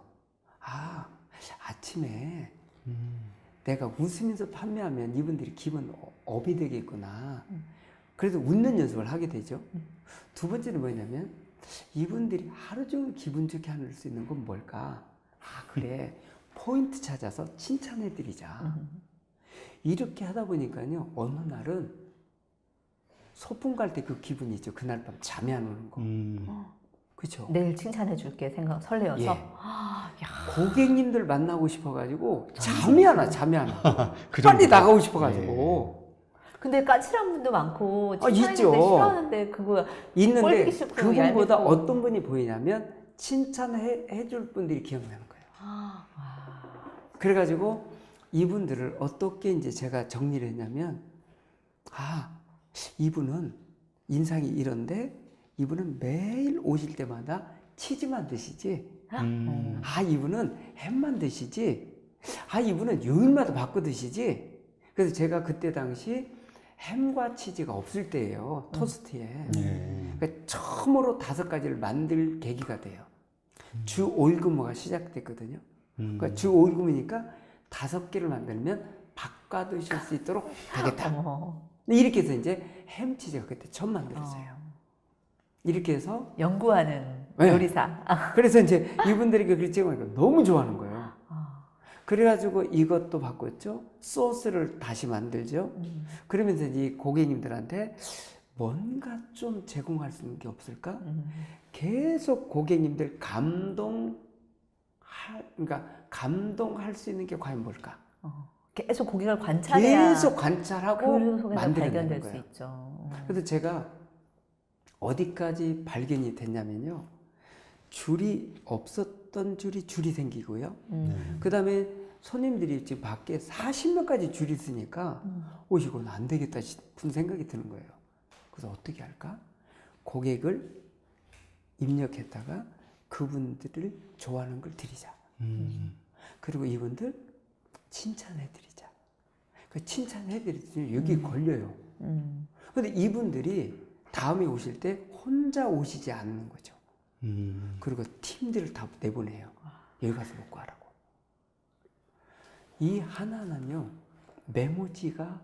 아침에 내가 웃으면서 판매하면 이분들이 기분 업이 되겠구나. 그래서 웃는 연습을 하게 되죠. 두 번째는 뭐냐면 이분들이 하루 종일 기분 좋게 할 수 있는 건 뭘까? 그래. 포인트 찾아서 칭찬해드리자. 이렇게 하다 보니까요. 어느 날은 소풍 갈 때 그 기분이 있죠. 그날 밤 잠이 안 오는 거. 그렇죠. 내일 칭찬해 줄게 생각 설레어서. 예. 고객님들 만나고 싶어가지고 잠이 안 와. 그 빨리 정도로. 나가고 싶어가지고. 근데 까칠한 분도 많고 있죠. 칭찬해주는데 싫어하는데 그거 있는데 꼴보기 싫고 그분보다 얄밉고. 어떤 분이 보이냐면 칭찬해 줄 분들이 기억나는 거예요. 그래가지고 이분들을 어떻게 이제 제가 정리를 했냐면, 이분은 인상이 이런데 이분은 매일 오실 때마다 치즈만 드시지. 이분은 햄만 드시지. 이분은 요일마다 바꿔 드시지. 그래서 제가 그때 당시 햄과 치즈가 없을 때예요. 토스트에. 그러니까 처음으로 5가지를 만들 계기가 돼요. 주 5일 근무가 시작됐거든요. 그러니까 주 5일 근무니까 5개를 만들면 바꿔 드실 수 있도록 되겠다. 이렇게 해서 이제 햄 치즈가 그때 처음 만들었어요. 이렇게 해서 연구하는 네. 요리사. 그래서 이제 이분들이 그걸 찍으니까 너무 좋아하는 거예요. 그래가지고 이것도 바꿨죠. 소스를 다시 만들죠. 그러면서 이제 고객님들한테 뭔가 좀 제공할 수 있는 게 없을까? 계속 고객님들 감동할 수 있는 게 과연 뭘까? 계속 고객을 관찰해야 계속 관찰하고 그 속에서 만들어내는 발견될 거예요. 수 있죠. 그래서 제가 어디까지 발견이 됐냐면요. 줄이 없었던 줄이 생기고요. 그 다음에 손님들이 지금 밖에 40명까지 줄이 있으니까 이건 안 되겠다 싶은 생각이 드는 거예요. 그래서 어떻게 할까? 고객을 입력했다가 그분들을 좋아하는 걸 드리자. 그리고 이분들 칭찬해드리자. 그 칭찬해드리면 여기 걸려요. 근데 이분들이 다음에 오실 때 혼자 오시지 않는 거죠. 그리고 팀들을 다 내보내요. 여기 가서 먹고 하라고. 이 하나는요, 메모지가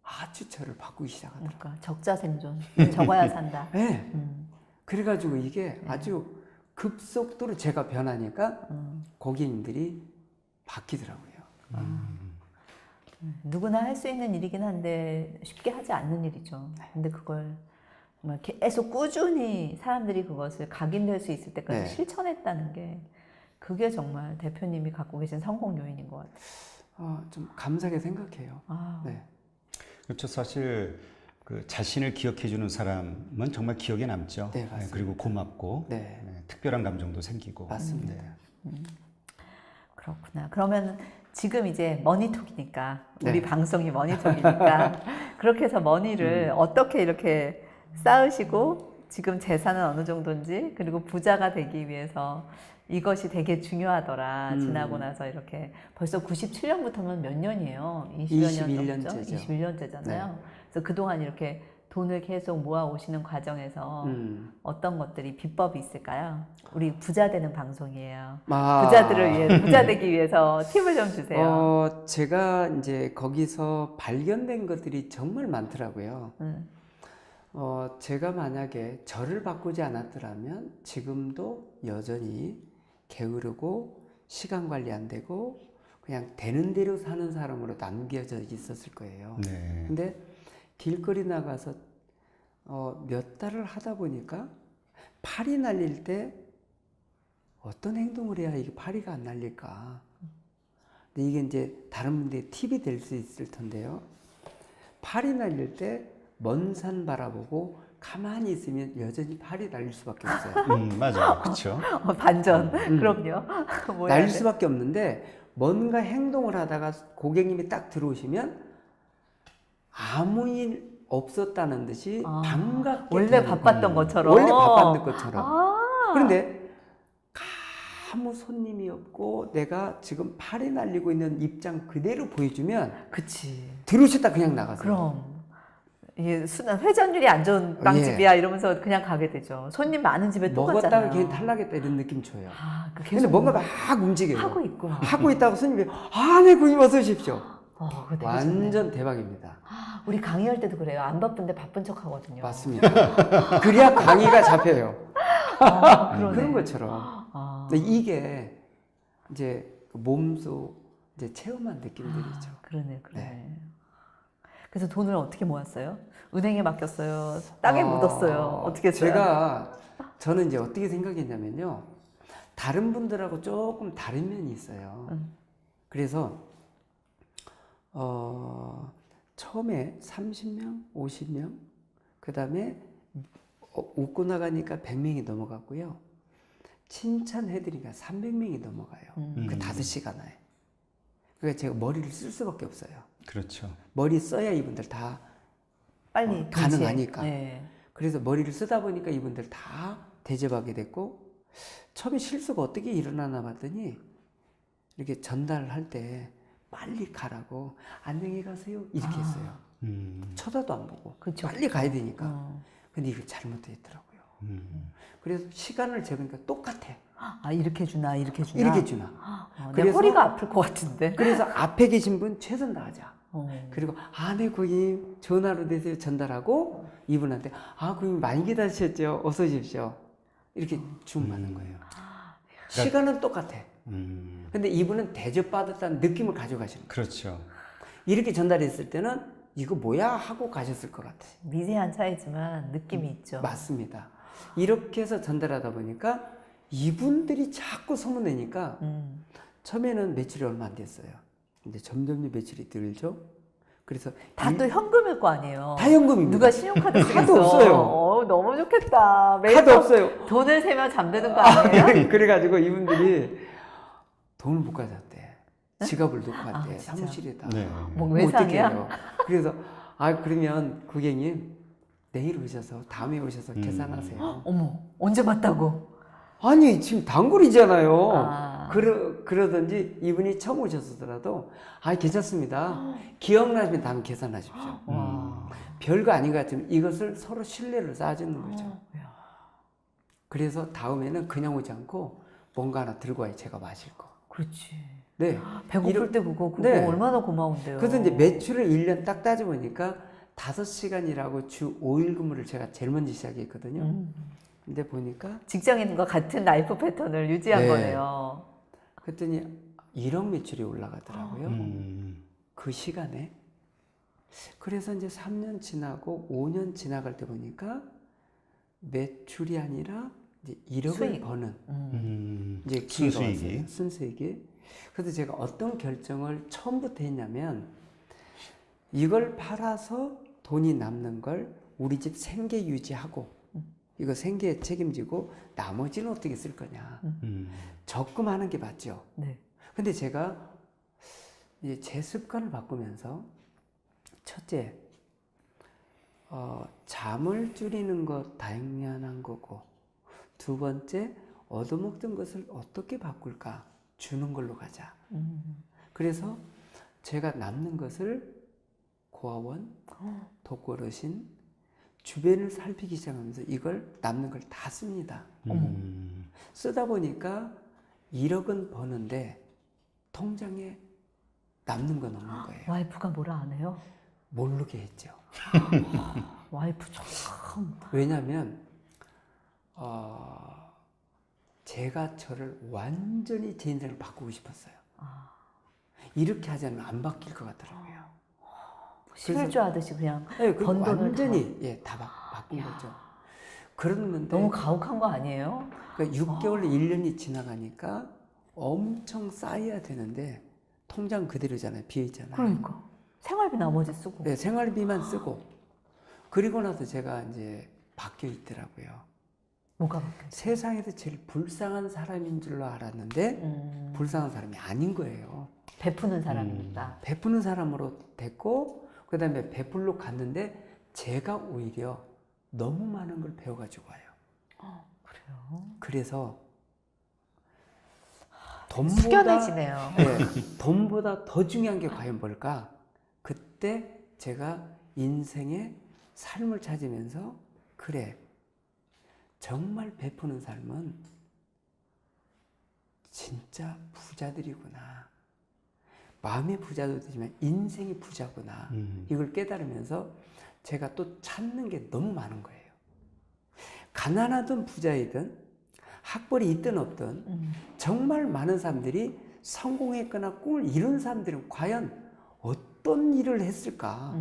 아주 저를 바꾸기 시작하더라고요. 그러니까 적자 생존. 적어야 산다. 네. 그래가지고 이게 아주 급속도로 제가 변하니까 고객님들이 바뀌더라고요. 누구나 할 수 있는 일이긴 한데 쉽게 하지 않는 일이죠. 근데 그걸 정말 계속 꾸준히 사람들이 그것을 각인될 수 있을 때까지 네. 실천했다는 게 그게 정말 대표님이 갖고 계신 성공 요인인 것 같아요. 좀 감사하게 생각해요. 네. 그렇죠. 사실 그 자신을 기억해주는 사람은 정말 기억에 남죠. 네, 맞습니다. 그리고 고맙고 네. 특별한 감정도 생기고. 맞습니다. 그렇구나. 그러면 지금 이제 머니톡이니까 우리 네. 방송이 머니톡이니까 그렇게 해서 머니를 어떻게 이렇게 쌓으시고 지금 재산은 어느 정도인지 그리고 부자가 되기 위해서 이것이 되게 중요하더라. 지나고 나서 이렇게 벌써 97년부터면 몇 년이에요? 20여 년 넘죠? 21년째죠. 21년째잖아요. 네. 그래서 그동안 이렇게 돈을 계속 모아 오시는 과정에서 어떤 것들이 비법이 있을까요? 우리 부자 되는 방송이에요. 부자들을 위해 부자 되기 위해서 팁을 좀 주세요. 제가 이제 거기서 발견된 것들이 정말 많더라고요. 제가 만약에 저를 바꾸지 않았더라면 지금도 여전히 게으르고 시간 관리 안 되고 그냥 되는 대로 사는 사람으로 남겨져 있었을 거예요. 네. 근데 길거리 나가서 몇 달을 하다 보니까 파리 날릴 때 어떤 행동을 해야 이게 파리가 안 날릴까? 근데 이게 이제 다른 분들의 팁이 될 수 있을 텐데요. 파리 날릴 때 먼 산 바라보고 가만히 있으면 여전히 파리 날릴 수밖에 없어요. 맞아요. 그렇죠. 반전. 그럼요. 뭐 해야 날릴 돼? 수밖에 없는데 뭔가 행동을 하다가 고객님이 딱 들어오시면 아무 일 없었다는 듯이 반갑게 원래 대하는 바빴던 거예요. 것처럼. 원래 바빴는 것처럼. 아. 그런데 아무 손님이 없고 내가 지금 팔이 날리고 있는 입장 그대로 보여주면 그치. 들어오셨다 그냥 나가세요. 그럼. 이게 순간 회전율이 안 좋은 빵집이야 이러면서 그냥 가게 되죠. 손님 많은 집에 또 먹었다가 갔잖아요. 괜히 탈락했다 이런 느낌 줘요. 그 근데 계속 뭔가 막 움직여요. 하고 있구나. 하고 있다가 손님이 네 고객님 어서 오십시오. 그거 되게 완전 좋네. 대박입니다. 우리 강의할 때도 그래요. 안 바쁜데 바쁜 척 하거든요. 맞습니다. 그래야 강의가 잡혀요. 그러네. 그런 것처럼. 근데 이게 이제 몸소 이제 체험한 느낌들이죠. 그러네. 네. 그래서 돈을 어떻게 모았어요? 은행에 맡겼어요? 땅에 묻었어요? 어떻게 했어요? 저는 이제 어떻게 생각했냐면요. 다른 분들하고 조금 다른 면이 있어요. 그래서 처음에 30명, 50명, 그 다음에 웃고 나가니까 100명이 넘어갔고요. 칭찬해드리니까 300명이 넘어가요. 그 5시간에. 그러니까 제가 머리를 쓸 수밖에 없어요. 그렇죠. 머리 써야 이분들 다 빨리 가능하니까. 네. 그래서 머리를 쓰다 보니까 이분들 다 대접하게 됐고, 처음에 실수가 어떻게 일어나나 봤더니 이렇게 전달할 때 빨리 가라고, 안녕히 가세요 이렇게 했어요. 쳐다도 안 보고 그쵸. 빨리 가야 되니까. 근데 이거 잘못됐더라고요. 그래서 시간을 재보니까 똑같아. 아, 이렇게 주나 이렇게 주나. 이렇게 주나. 내 그래서- 허리가 아플 것 같은데. 그래서 앞에 계신 분 최선 다하자. 어. 그리고 네 고객님 전화로 되세요 전달하고, 이분한테 고객님 많이 기다리셨죠, 어서 오십시오, 이렇게 주문하는 거예요. 시간은 똑같아. 근데 이분은 대접받았다는 느낌을 가져가시는 거예요. 그렇죠. 이렇게 전달했을 때는 이거 뭐야 하고 가셨을 것 같아요. 미세한 차이지만 느낌이 있죠. 맞습니다. 이렇게 해서 전달하다 보니까 이분들이 자꾸 소문내니까 처음에는 매출이 얼마 안 됐어요. 근데 점점 매출이 늘죠. 그래서 다 또 현금일 거 아니에요. 다 현금입니다. 누가 신용카드 쓰겠어? 카드 없어요. 너무 좋겠다. 매일 카드 없어요. 돈을 세면 잠드는 거 아니에요? 그래가지고 이분들이 돈을 못 가져왔대. 지갑을 놓고 갔대. 진짜? 사무실에다. 네. 뭐 어떻게 외상이야? 해요? 그래서 그러면 고객님 내일 오셔서 다음에 오셔서 계산하세요. 어머, 언제 봤다고? 아니 지금 단골이잖아요. 아. 그러든지 이분이 처음 오셨더라도 괜찮습니다. 기억나시면 다음 계산하십시오. 와. 별거 아닌 것 같으면 이것을 서로 신뢰를 쌓아주는 거죠. 야. 그래서 다음에는 그냥 오지 않고 뭔가 하나 들고 와요. 제가 마실 거. 그렇지. 네. 배고플 때 그거 네. 얼마나 고마운데요. 그래서 이제 매출을 1년 딱 따져보니까 5시간이라고 주 5일 근무를 제가 제일 먼저 시작했거든요. 근데 보니까 직장인과 같은 라이프 패턴을 유지한 네. 거네요. 그랬더니 1억 매출이 올라가더라고요. 음. 그 시간에. 그래서 이제 3년 지나고 5년 지나갈 때 보니까 매출이 아니라 이제 1억을 수익. 버는 이제 기회가 순수익이. 왔어요. 순수익이. 그래서 제가 어떤 결정을 처음부터 했냐면, 이걸 팔아서 돈이 남는 걸 우리 집 생계 유지하고 이거 생계 책임지고 나머지는 어떻게 쓸 거냐. 적금하는 게 맞죠. 네. 근데 제가 이제 제 습관을 바꾸면서, 첫째, 잠을 줄이는 것 당연한 거고, 두 번째, 얻어먹던 것을 어떻게 바꿀까? 주는 걸로 가자. 그래서 제가 남는 것을 고아원, 독거노신, 주변을 살피기 시작하면서 이걸 남는 걸 다 씁니다. 쓰다 보니까 1억은 버는데 통장에 남는 건 없는 거예요. 와이프가 뭐라 안 해요? 모르게 했죠. 와이프 참. 왜냐하면 제가 저를 완전히 제 인생을 바꾸고 싶었어요. 이렇게 하지 않으면 안 바뀔 것 같더라고요. 실주 하듯이 그냥 네, 번 돈을 완전히 다 바꾼 거죠. 그러는데 너무 가혹한 거 아니에요? 그러니까 6개월, 1년이 지나가니까 엄청 쌓여야 되는데 통장 그대로잖아요. 비어있잖아요. 그러니까 생활비 나머지 쓰고. 네, 생활비만 쓰고. 그리고 나서 제가 이제 바뀌어 있더라고요. 뭐가 바뀌었어요? 세상에서 제일 불쌍한 사람인 줄로 알았는데 불쌍한 사람이 아닌 거예요. 베푸는 사람입니다. 베푸는 사람으로 됐고, 그 다음에 베풀러 갔는데 제가 오히려 너무 많은 걸 배워가지고 와요. 그래요? 그래서 숙연해지네요. 돈보다 더 중요한 게 과연 뭘까? 그때 제가 인생의 삶을 찾으면서, 그래, 정말 베푸는 삶은 진짜 부자들이구나. 마음의 부자도 되지만 인생의 부자구나. 이걸 깨달으면서 제가 또 찾는 게 너무 많은 거예요. 가난하든 부자이든 학벌이 있든 없든 정말 많은 사람들이 성공했거나 꿈을 이룬 사람들은 과연 어떤 일을 했을까?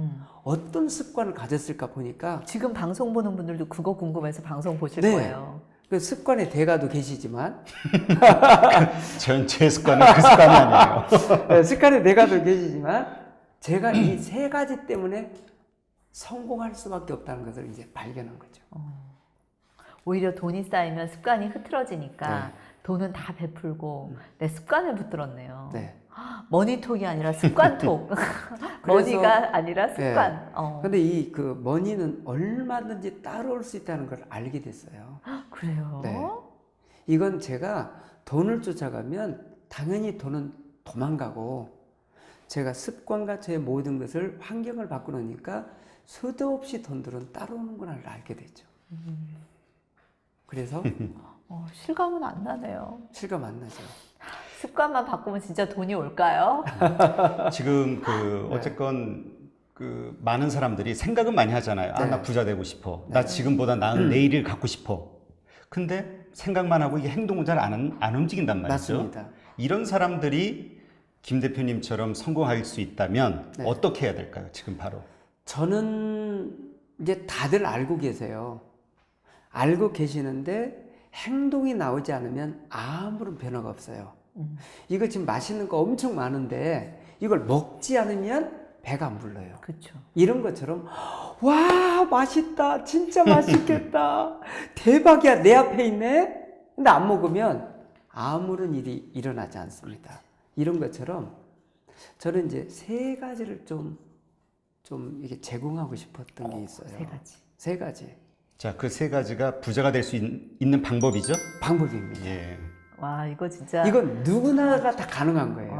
어떤 습관을 가졌을까 보니까, 지금 방송 보는 분들도 그거 궁금해서 방송 보실 네. 거예요. 그 습관의 대가도 계시지만 제 습관은 그 습관이 아니에요. 습관의 대가도 계시지만 제가 이 세 가지 때문에 성공할 수밖에 없다는 것을 이제 발견한 거죠. 오히려 돈이 쌓이면 습관이 흐트러지니까 네. 돈은 다 베풀고 내 습관을 붙들었네요. 네. 머니톡이 아니라 습관톡. 그래서- 머니가 아니라 습관. 근데 이 그 머니는 얼마든지 따라올 수 있다는 걸 알게 됐어요. 그래요? 네. 이건 제가 돈을 쫓아가면 당연히 돈은 도망가고 제가 습관과 제 모든 것을 환경을 바꾸니까 수도 없이 돈들은 따라오는 걸 알게 됐죠. 그래서 실감은 안 나네요. 실감 안 나죠. 습관만 바꾸면 진짜 돈이 올까요? 지금 어쨌건 많은 사람들이 생각은 많이 하잖아요. 아, 네. 나 부자 되고 싶어. 나 지금보다 나은 내일을 갖고 싶어. 근데 생각만 하고 이게 행동은 잘 안 움직인단 말이죠. 맞습니다. 이런 사람들이 김 대표님처럼 성공할 수 있다면 네. 어떻게 해야 될까요? 지금 바로. 저는 이제 다들 알고 계세요. 알고 계시는데 행동이 나오지 않으면 아무런 변화가 없어요. 이거 지금 맛있는 거 엄청 많은데 이걸 먹지 않으면 배가 안 불러요. 그렇죠. 이런 것처럼 와 맛있다 진짜 맛있겠다 대박이야 내 앞에 있네. 근데 안 먹으면 아무런 일이 일어나지 않습니다. 이런 것처럼 저는 이제 세 가지를 좀 이게 제공하고 싶었던 게 있어요. 세 가지. 세 가지 자, 그 세 가지가 부자가 될 수 있는 방법이죠? 방법입니다. 예. 와, 이거 진짜. 이건 누구나가 다 가능한 거예요.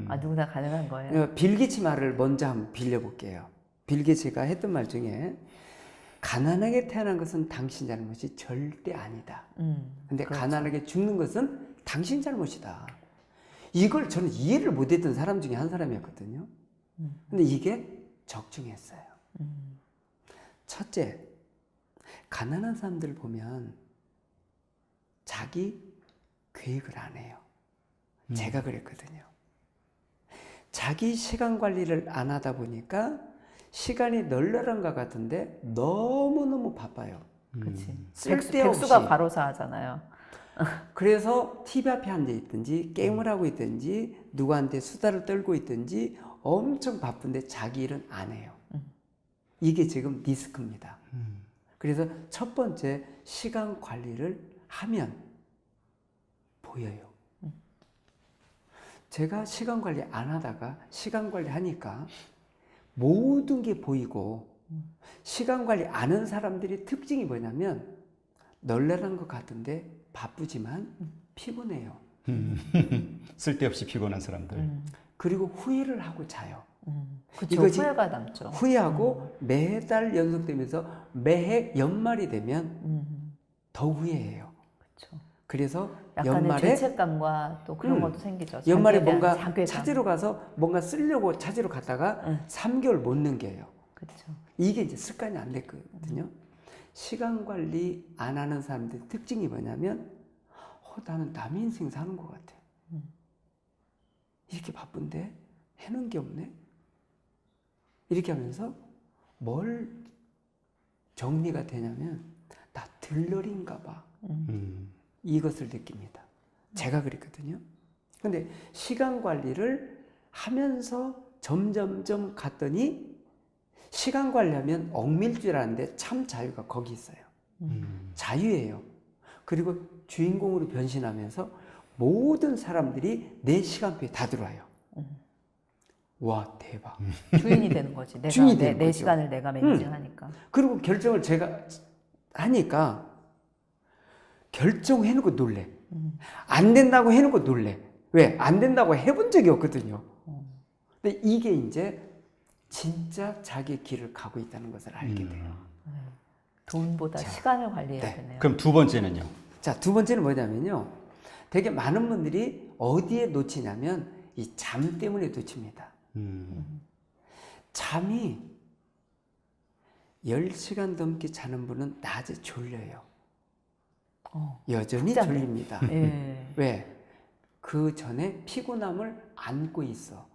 와, 누구나 가능한 거예요. 네. 빌 게이츠 말을 먼저 한번 빌려볼게요. 빌 게이츠가 했던 말 중에 가난하게 태어난 것은 당신 잘못이 절대 아니다. 근데 그렇죠. 가난하게 죽는 것은 당신 잘못이다. 이걸 저는 이해를 못했던 사람 중에 한 사람이었거든요. 근데 이게 적중했어요. 첫째, 가난한 사람들 보면 자기 계획을 안 해요. 제가 그랬거든요. 자기 시간 관리를 안 하다 보니까 시간이 널널한 것 같은데 너무너무 바빠요. 그렇지. 쓸데없이. 백수가 과로사 하잖아요. 그래서 TV 앞에 앉아 있든지 게임을 하고 있든지 누구한테 수다를 떨고 있든지 엄청 바쁜데 자기 일은 안 해요. 이게 지금 리스크입니다. 그래서 첫 번째 시간 관리를 하면 보여요. 제가 시간 관리 안 하다가 시간 관리 하니까 모든 게 보이고 시간 관리 안 하는 사람들이 특징이 뭐냐면 널널한 것 같은데 바쁘지만 피곤해요. 쓸데없이 피곤한 사람들. 그리고 후회를 하고 자요. 그쵸. 이거지. 후회가 남죠. 후회하고 매달 연속되면서 매해 연말이 되면 더 후회해요. 그쵸. 그래서 약간의 연말에 죄책감과 또 그런 것도 생기죠. 연말에 자기에 대한 뭔가 자괴감. 찾으러 가서 뭔가 쓰려고 찾으러 갔다가 3개월 못 넘겨요. 그쵸. 이게 이제 습관이 안 됐거든요. 시간 관리 안 하는 사람들의 특징이 뭐냐면 나는 남의 인생 사는 것 같아. 이렇게 바쁜데 해놓은 게 없네. 이렇게 하면서 뭘 정리가 되냐면 나 들러리인가 봐. 이것을 느낍니다. 제가 그랬거든요. 근데 시간 관리를 하면서 점점점 갔더니 시간 관리하면 얽매일 줄 알았는데 참 자유가 거기 있어요. 자유예요. 그리고 주인공으로 변신하면서 모든 사람들이 내 시간표에 다 들어와요. 와 대박. 주인이 되는 거지. 내가 주인이 되는 내 거죠. 시간을 내가 매니징하니까. 그리고 결정을 제가 하니까 결정해놓고 놀래. 안 된다고 해놓고 놀래. 왜? 안 된다고 해본 적이 없거든요. 근데 이게 이제 진짜 자기 길을 가고 있다는 것을 알게 돼요. 돈보다 자, 시간을 관리해야 네. 되네요. 그럼 두 번째는요? 자, 두 번째는 뭐냐면요. 되게 많은 분들이 어디에 놓치냐면 이 잠 때문에 놓칩니다. 잠이 10시간 넘게 자는 분은 낮에 졸려요. 여전히 진짜네. 졸립니다. 예. 왜? 그 전에 피곤함을 안고 있어.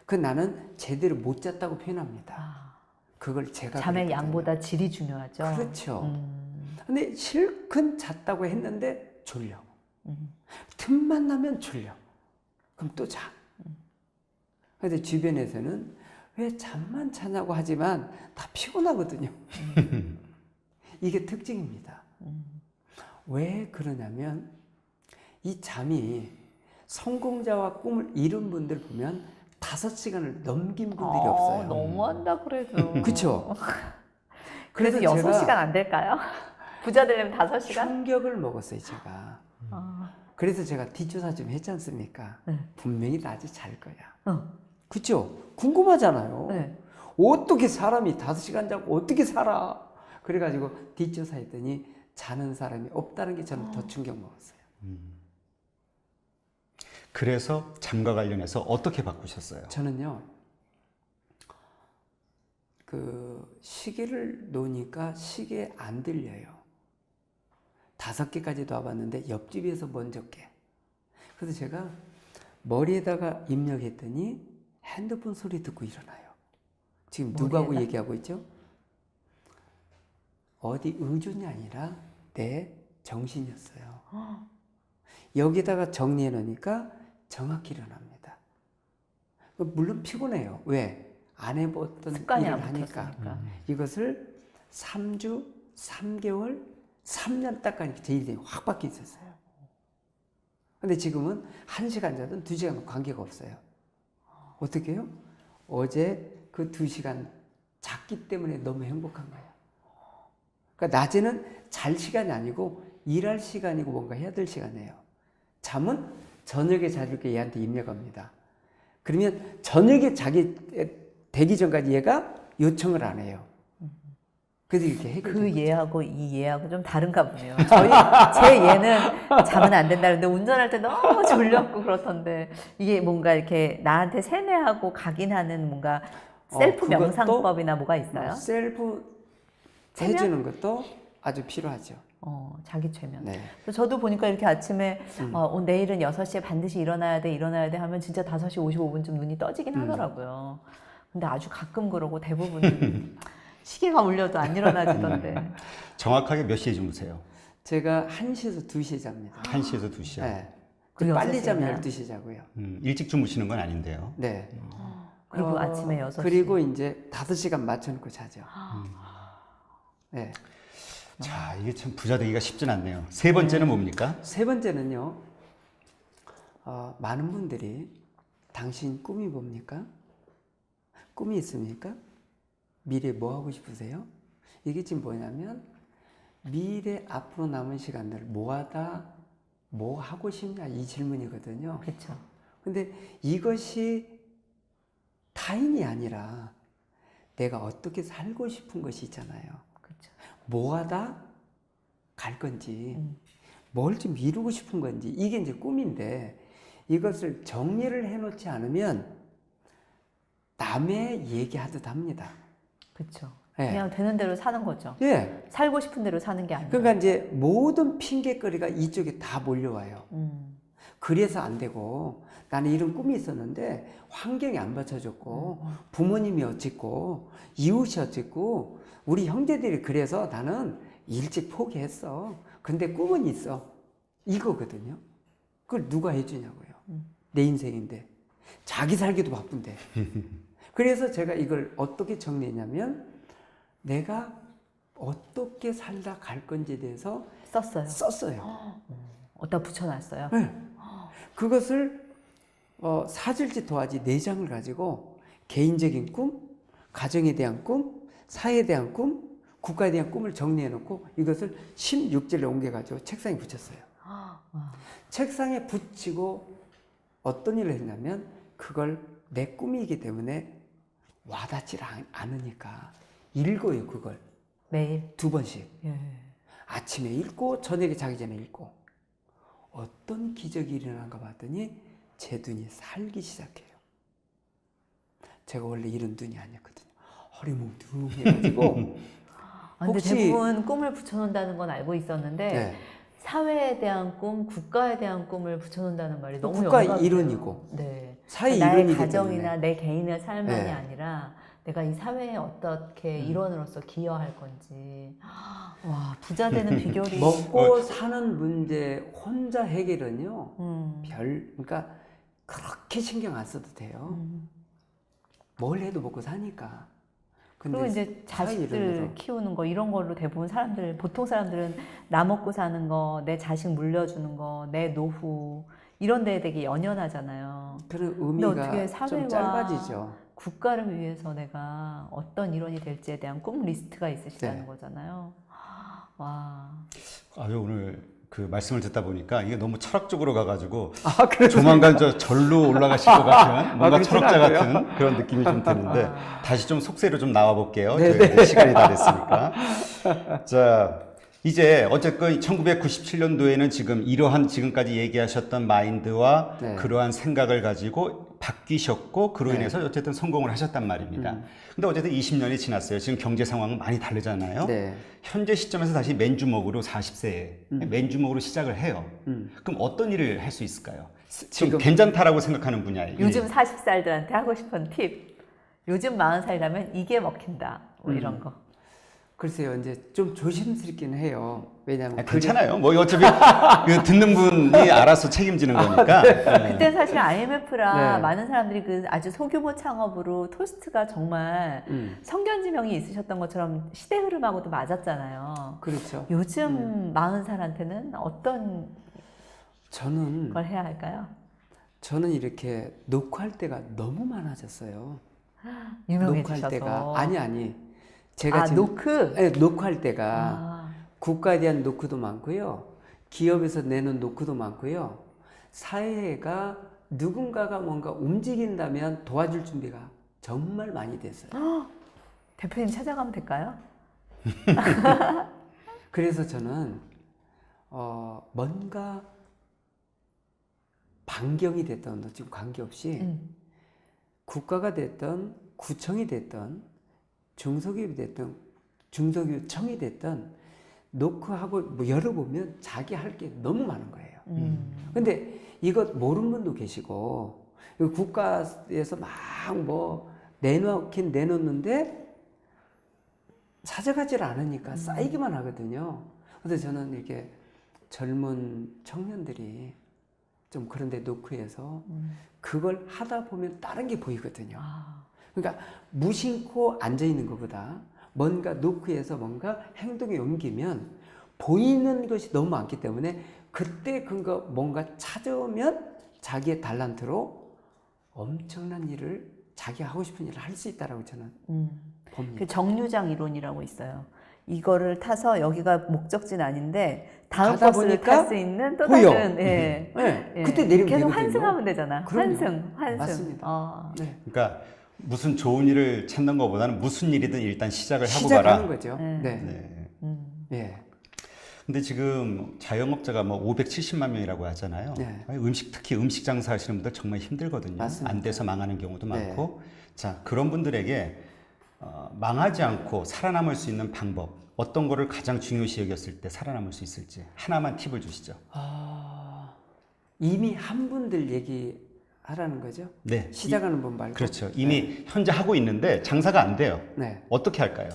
그 나는 제대로 못 잤다고 표현합니다. 그걸 제가 잠의 그랬거든요. 양보다 질이 중요하죠. 그렇죠. 근데 실컷 잤다고 했는데 졸려. 틈만 나면 졸려. 그럼 또 자. 근데 주변에서는 왜 잠만 자냐고 하지만 다 피곤하거든요. 이게 특징입니다. 왜 그러냐면 이 잠이 성공자와 꿈을 이룬 분들 보면 5시간을 넘긴 분들이 없어요. 너무한다 그래도. 그쵸? 그래도 그래서 6시간 제가 안 될까요? 부자 되려면 5시간? 충격을 먹었어요, 제가. 아, 그래서 제가 뒷조사 좀 했지 않습니까? 네. 분명히 낮에 잘 거야. 어. 그쵸? 궁금하잖아요. 네. 어떻게 사람이 5시간 자고 어떻게 살아? 그래가지고 뒷조사 했더니 자는 사람이 없다는 게 저는 더 충격 먹었어요. 그래서 잠과 관련해서 어떻게 바꾸셨어요? 저는요, 그 시계를 놓으니까 시계에 안 들려요. 5개까지도 와봤는데 옆집에서 먼저 깨. 그래서 제가 머리에다가 입력했더니 핸드폰 소리 듣고 일어나요. 지금 누구하고 머리에다? 얘기하고 있죠? 어디 의존이 아니라 내 정신이었어요. 여기다가 정리해 놓으니까 정확히 일어납니다. 물론 피곤해요. 왜? 안 해봤던 습관이 일을 안 하니까. 붙었으니까. 이것을 3주, 3개월, 3년 딱 가니까 제 일이 확 바뀌어 있었어요. 근데 지금은 1시간 자든 2시간 관계가 없어요. 어떻게 해요? 어제 그 2시간 잤기 때문에 너무 행복한 거예요. 그러니까 낮에는 잘 시간이 아니고 일할 시간이고 뭔가 해야 될 시간이에요. 잠은 저녁에 자줄게 얘한테 입력합니다. 그러면 저녁에 자기 되기 전까지 얘가 요청을 안 해요. 그래서 이렇게 해결. 그 얘하고 이 얘하고 좀 다른가 보네요. 제 얘는 잠은 안 된다는데 운전할 때 너무 졸렸고 그렇던데 이게 뭔가 이렇게 나한테 세뇌하고 각인하는 뭔가 셀프 그것도 명상법이나 뭐가 있어요? 셀프 체면? 해주는 것도 아주 필요하죠. 자기 최면. 네. 그래서 저도 보니까 이렇게 아침에 내일은 6시에 반드시 일어나야 돼 하면 진짜 5시 55분쯤 눈이 떠지긴 하더라고요. 근데 아주 가끔 그러고 대부분 시계가 울려도 안 일어나지던데. 정확하게 몇 시에 주무세요? 제가 1시에서 2시에 잡니다. 1시에서 2시요? 네. 그 빨리 자면 6시에 12시에 자고요. 일찍 주무시는 건 아닌데요. 네. 그리고 아침에 6시. 그리고 이제 5시간 맞춰놓고 자죠. 네. 자, 이게 참 부자 되기가 쉽진 않네요. 세 번째는 뭡니까? 세 번째는요, 많은 분들이 당신 꿈이 뭡니까? 꿈이 있습니까? 미래 뭐 하고 싶으세요? 이게 지금 뭐냐면 미래 앞으로 남은 시간들 뭐하다 뭐 하고 싶냐 이 질문이거든요. 그렇죠. 근데 이것이 타인이 아니라 내가 어떻게 살고 싶은 것이 있잖아요. 그렇죠. 뭐하다 갈 건지 뭘 좀 이루고 싶은 건지 이게 이제 꿈인데 이것을 정리를 해놓지 않으면 남의 얘기하듯 합니다. 그렇죠. 예. 그냥 되는 대로 사는 거죠. 예. 살고 싶은 대로 사는 게 아니라. 그러니까 이제 모든 핑계거리가 이쪽에 다 몰려와요. 그래서 안 되고 나는 이런 꿈이 있었는데 환경이 안 받쳐줬고 부모님이 어쨌고 이웃이 어쨌고 우리 형제들이 그래서 나는 일찍 포기했어. 근데 꿈은 있어. 이거거든요. 그걸 누가 해주냐고요. 내 인생인데. 자기 살기도 바쁜데. 그래서 제가 이걸 어떻게 정리했냐면 내가 어떻게 살다 갈 건지에 대해서 썼어요. 어디다 붙여놨어요. 네. 그것을 사질지 도화지 4장을 가지고 개인적인 꿈, 가정에 대한 꿈, 사회에 대한 꿈, 국가에 대한 꿈을 정리해놓고 이것을 16절에 옮겨가지고 책상에 붙였어요. 책상에 붙이고 어떤 일을 했냐면 그걸 내 꿈이기 때문에 와닿지 않으니까 읽어요. 그걸 매일 2번씩. 예. 아침에 읽고 저녁에 자기 전에 읽고 어떤 기적이 일어난가 봤더니 제 눈이 살기 시작해요. 제가 원래 이런 눈이 아니었거든요. 허리몽둥해가지고 근데 혹시- 대부분 꿈을 붙여놓는다는 건 알고 있었는데 네. 사회에 대한 꿈, 국가에 대한 꿈을 붙여놓는다는 말이 너무 국가의 영감이에요. 일원이고 네. 사회 나의 일원이기 가정이나 때문에 내 개인의 삶만이 네. 아니라 내가 이 사회에 어떻게 일원으로서 기여할 건지. 와, 부자 되는 비결이 먹고 사는 문제 혼자 해결은요 그러니까 그렇게 신경 안 써도 돼요. 뭘 해도 먹고 사니까. 그리고 이제 자식들 이름으로. 키우는 거 이런 걸로 대부분 사람들, 보통 사람들은 나 먹고 사는 거, 내 자식 물려주는 거, 내 노후 이런 데에 되게 연연하잖아요. 그런 근데 어떻게 의미가 사회와 좀 짧아지죠. 국가를 위해서 내가 어떤 일원이 될지에 대한 꿈 리스트가 있으시다는 네. 거잖아요. 와. 아유, 오늘 그 말씀을 듣다 보니까 이게 너무 철학적으로 가가지고 그래서 조만간 저 절로 올라가실 것 같은 뭔가 그렇진 철학자 않고요. 같은 그런 느낌이 좀 드는데 다시 좀 속세로 좀 나와 볼게요. 네, 저희가 이제 시간이 다 됐으니까. 자, 이제 어쨌건 1997년도에는 지금 이러한 지금까지 얘기하셨던 마인드와 네. 그러한 생각을 가지고 바뀌셨고 그로 네. 인해서 어쨌든 성공을 하셨단 말입니다. 근데 어쨌든 20년이 지났어요. 지금 경제 상황은 많이 다르잖아요. 네. 현재 시점에서 다시 맨주먹으로 40세에 맨주먹으로 시작을 해요. 그럼 어떤 일을 할 수 있을까요? 좀 지금- 괜찮다라고 생각하는 분야예요. 요즘 40살들한테 하고 싶은 팁. 요즘 40살이라면 이게 먹힌다. 뭐 이런 거. 글쎄요, 이제 좀 조심스럽긴 해요. 왜냐하면 괜찮아요. 뭐 어차피 그 듣는 분이 알아서 책임지는 거니까. 네. 그때 사실 IMF라 네. 많은 사람들이 그 아주 소규모 창업으로 토스트가 정말 성견지명이 있으셨던 것처럼 시대 흐름하고도 맞았잖아요. 그렇죠. 요즘 40살한테는 어떤 저는 걸 해야 할까요? 이렇게 녹화할 때가 너무 많아졌어요. 녹화할 유명해지셔서. 때가 아니 제가 지금 노크? 네, 녹화할 때가 아, 국가에 대한 노크도 많고요. 기업에서 내는 노크도 많고요. 사회가 누군가가 뭔가 움직인다면 도와줄 준비가 정말 많이 됐어요. 대표님 찾아가면 될까요? 그래서 저는 뭔가 반경이 됐던 지금 관계없이 국가가 됐던 구청이 됐던 중소기업이 됐던 중소기업청이 됐던 노크하고 뭐 열어보면 자기 할 게 너무 많은 거예요. 근데 이것 모르는 분도 계시고 국가에서 막 뭐 내놓긴 내놓는데 찾아가질 않으니까 쌓이기만 하거든요. 그래서 저는 이렇게 젊은 청년들이 좀 그런데 노크해서 그걸 하다 보면 다른 게 보이거든요. 아, 그러니까 무심코 앉아 있는 것보다 뭔가 노크해서 뭔가 행동에 옮기면 보이는 것이 너무 많기 때문에 그때 그거 뭔가 찾아오면 자기의 달란트로 엄청난 일을 자기가 하고 싶은 일을 할 수 있다라고 저는 봅니다. 그 정류장 이론이라고 있어요. 이거를 타서 여기가 목적지는 아닌데 다음 가다 버스를 보니까 탈 수 있는 또 보여. 다른 예. 네, 예. 그때 내리면 계속 되거든요. 환승하면 되잖아. 그럼요. 환승. 맞습니다. 어. 네. 그러니까 무슨 좋은 일을 찾는 것보다는 무슨 일이든 일단 시작을 하고 시작하는 가라. 거죠. 네. 네. 예. 근데 지금 자영업자가 뭐 570만 명이라고 하잖아요. 네. 특히 음식 장사하시는 분들 정말 힘들거든요. 맞습니다. 안 돼서 망하는 경우도 네. 많고. 자, 그런 분들에게 망하지 않고 살아남을 수 있는 방법, 어떤 거를 가장 중요시 여겼을 때 살아남을 수 있을지 하나만 팁을 주시죠. 이미 한 분들 얘기하라는 거죠. 네. 시작하는 분 말고. 그렇죠. 이미 현재 하고 있는데 장사가 안 돼요. 네. 어떻게 할까요?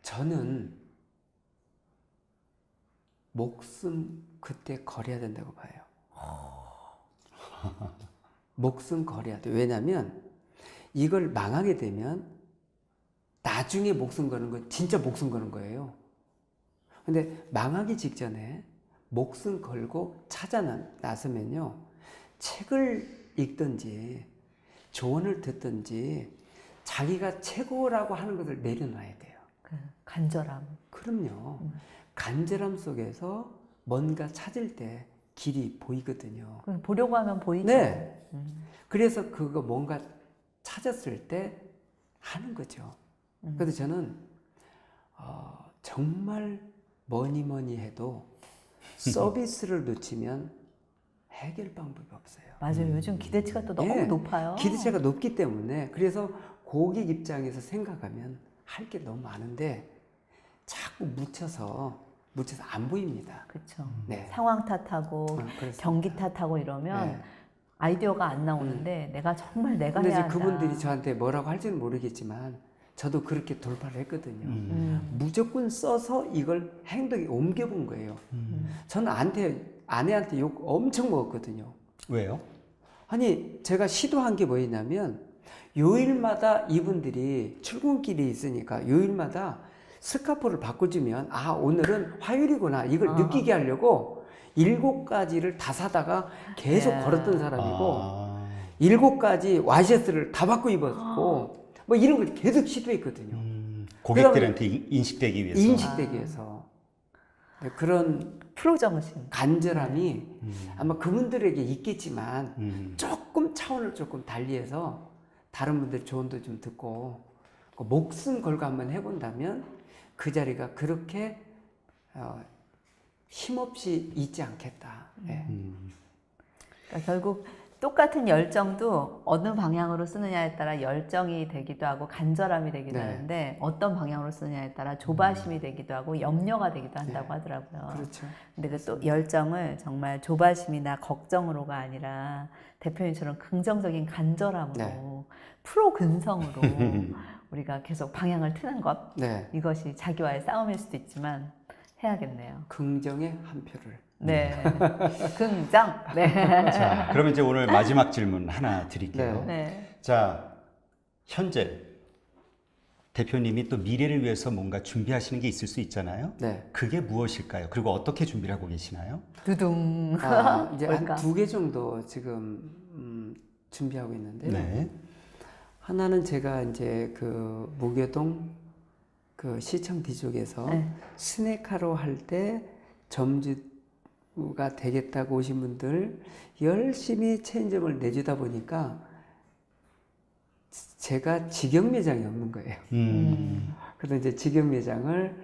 저는 목숨 그때 걸어야 된다고 봐요. 목숨 걸어야 돼. 왜냐면 이걸 망하게 되면 나중에 목숨 거는 건 진짜 목숨 거는 거예요. 근데 망하기 직전에 목숨 걸고 나서면요. 책을 읽든지 조언을 듣든지 자기가 최고라고 하는 것을 내려놔야 돼요. 그 간절함. 그럼요. 간절함 속에서 뭔가 찾을 때 길이 보이거든요. 그걸 보려고 하면 보이죠. 네. 그래서 그거 뭔가 찾았을 때 하는 거죠. 그래서 저는 정말 뭐니 해도 서비스를 놓치면 해결 방법이 없어요. 맞아요. 요즘 기대치가 또 너무 예, 높아요. 기대치가 높기 때문에 그래서 고객 입장에서 생각하면 할 게 너무 많은데 자꾸 묻혀서 안 보입니다. 그렇죠. 네. 상황 탓하고 그렇습니다. 경기 탓하고 이러면 네. 아이디어가 안 나오는데 내가 정말 내가 근데 해야 이제 한다. 그분들이 저한테 뭐라고 할지는 모르겠지만 저도 그렇게 돌파를 했거든요. 무조건 써서 이걸 행동에 옮겨본 거예요. 저는 아내한테 욕 엄청 먹었거든요. 왜요? 아니 제가 시도한 게 뭐였냐면 요일마다 이분들이 출근길이 있으니까 요일마다 스카프를 바꿔주면 아 오늘은 화요일이구나 이걸 느끼게 하려고 7가지를 다 사다가 계속 네. 걸었던 사람이고 아. 7가지 와이셔츠를 다 바꿔 입었고 뭐 이런 걸 계속 시도했거든요. 고객들한테 인식되기 위해서. 인식되기 위해서. 네, 그런 프로정신. 간절함이 아마 그분들에게 있겠지만 조금 차원을 조금 달리해서 다른 분들 조언도 좀 듣고 목숨 걸고 한번 해본다면 그 자리가 그렇게 힘없이 있지 않겠다. 네. 그러니까 결국 똑같은 열정도 어느 방향으로 쓰느냐에 따라 열정이 되기도 하고 간절함이 되기도 네. 하는데 어떤 방향으로 쓰느냐에 따라 조바심이 되기도 하고 염려가 되기도 한다고 네. 하더라고요. 그렇죠. 근데 그 또 열정을 정말 조바심이나 걱정으로가 아니라 대표님처럼 긍정적인 간절함으로 네. 프로 근성으로 우리가 계속 방향을 트는 것 네. 이것이 자기와의 싸움일 수도 있지만 해야겠네요. 긍정의 한 표를. 네, 긍정. 네. 자, 그러면 이제 오늘 마지막 질문 하나 드릴게요. 네. 자, 현재 대표님이 또 미래를 위해서 뭔가 준비하시는 게 있을 수 있잖아요. 네. 그게 무엇일까요? 그리고 어떻게 준비를 하고 계시나요? 두둥. 이제 뭘까? 한 2개 정도 지금 준비하고 있는데요. 네. 하나는 제가 이제 그 무교동 그 시청 뒤쪽에서 네. 스낵하러 할 때 점주가 되겠다고 오신 분들 열심히 체인점을 내주다 보니까 제가 직영 매장이 없는 거예요. 그래서 이제 직영 매장을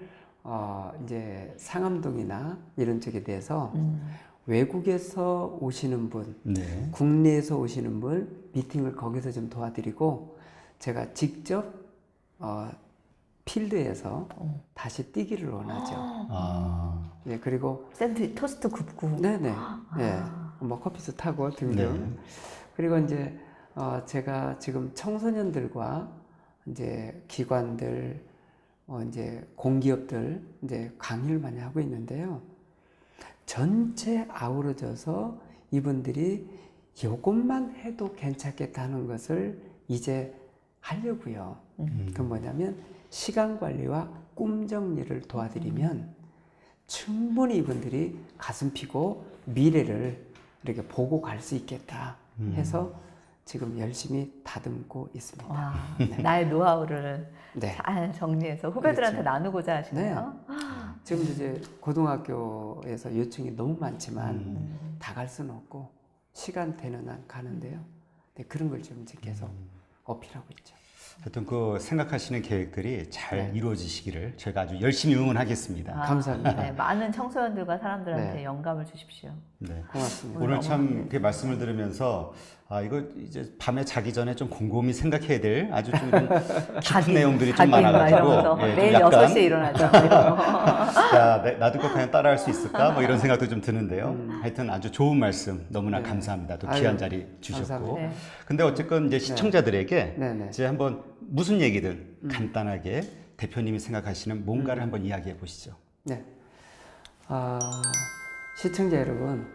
이제 상암동이나 이런 쪽에 대해서 외국에서 오시는 분, 네. 국내에서 오시는 분 미팅을 거기서 좀 도와드리고 제가 직접 필드에서 다시 뛰기를 원하죠. 아. 네, 그리고 토스트 굽고. 네네, 네, 뭐 커피도 타고 등등. 네. 그리고 이제 제가 지금 청소년들과 이제 기관들, 이제 공기업들 이제 강의를 많이 하고 있는데요. 전체 아우러져서 이분들이 이것만 해도 괜찮겠다는 것을 이제 하려고요. 그건 뭐냐면 시간 관리와 꿈 정리를 도와드리면 충분히 이분들이 가슴 피고 미래를 이렇게 보고 갈 수 있겠다 해서 지금 열심히 다듬고 있습니다. 와, 나의 노하우를 네. 잘 정리해서 후배들한테 그렇죠. 나누고자 하시네요. 지금 이제 고등학교에서 요청이 너무 많지만 다 갈 수는 없고 시간 되는 한 가는데요. 네, 그런 걸 지금 이제 계속 어필하고 있죠. 하여튼 그 생각하시는 계획들이 잘 네. 이루어지시기를 저희가 아주 열심히 응원하겠습니다. 감사합니다. 네, 많은 청소년들과 사람들한테 네. 영감을 주십시오. 네. 고맙습니다. 오늘 참 그 말씀을 들으면서 이거 이제 밤에 자기 전에 좀 곰곰이 생각해야 될 아주 좀 이런 깊은 내용들이 좀 많아가지고 좀 매일 약간 6시에 일어나죠. 야, 나도 꼭 그냥 따라할 수 있을까? 뭐 이런 생각도 좀 드는데요. 하여튼 아주 좋은 말씀 너무나 네. 감사합니다. 또 아유, 귀한 자리 주셨고. 감사합니다. 네. 근데 어쨌건 이제 시청자들에게 네네. 이제 한번 무슨 얘기든 간단하게 대표님이 생각하시는 뭔가를 한번 이야기해 보시죠. 네. 시청자 여러분,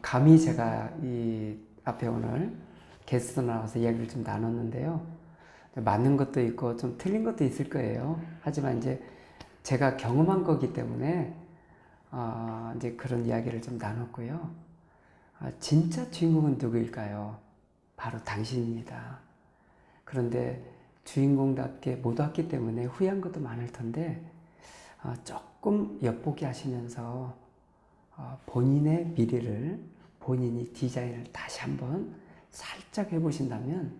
감히 제가 이 앞에 오늘 게스트 나와서 이야기를 좀 나눴는데요. 맞는 것도 있고 좀 틀린 것도 있을 거예요. 하지만 이제 제가 경험한 거기 때문에 이제 그런 이야기를 좀 나눴고요. 진짜 주인공은 누구일까요? 바로 당신입니다. 그런데 주인공답게 못 왔기 때문에 후회한 것도 많을 텐데 조금 엿보기 하시면서 본인의 미래를 본인이 디자인을 다시 한번 살짝 해보신다면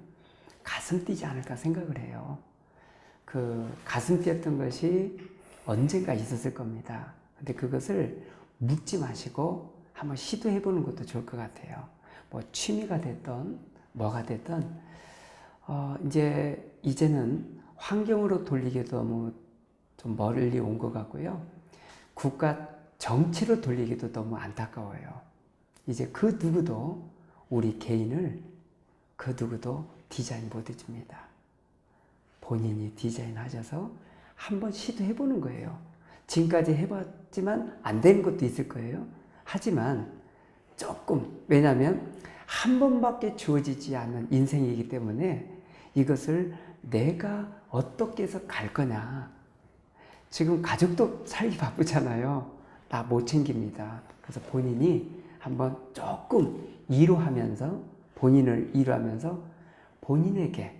가슴 뛰지 않을까 생각을 해요. 그 가슴 뛰었던 것이 언젠가 있었을 겁니다. 근데 그것을 묻지 마시고 한번 시도해보는 것도 좋을 것 같아요. 뭐 취미가 됐던 뭐가 됐든 이제는 환경으로 돌리기도 너무 좀 멀리 온 것 같고요. 국가 정치로 돌리기도 너무 안타까워요. 이제 그 누구도 우리 개인을 그 누구도 디자인 못 해줍니다. 본인이 디자인하셔서 한번 시도해보는 거예요. 지금까지 해봤지만 안 되는 것도 있을 거예요. 하지만 조금, 왜냐하면 한 번밖에 주어지지 않는 인생이기 때문에 이것을 내가 어떻게 해서 갈 거냐. 지금 가족도 살기 바쁘잖아요. 나 못 챙깁니다. 그래서 본인이 한번 조금 이루하면서 본인을 이루하면서 본인에게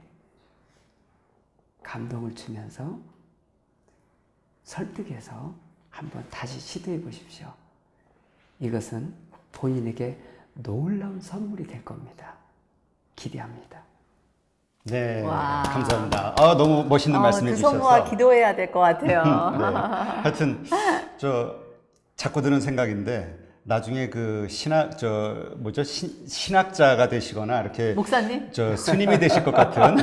감동을 주면서 설득해서 한번 다시 시도해 보십시오. 이것은 본인에게 놀라운 선물이 될 겁니다. 기대합니다. 네, 와. 감사합니다. 너무 멋있는 말씀해 두 성모와 주셔서. 기도해야 될 것 같아요. 네. 하여튼 자꾸 드는 생각인데 나중에 그 신학자가 되시거나 이렇게 목사님? 스님이 되실 것 같은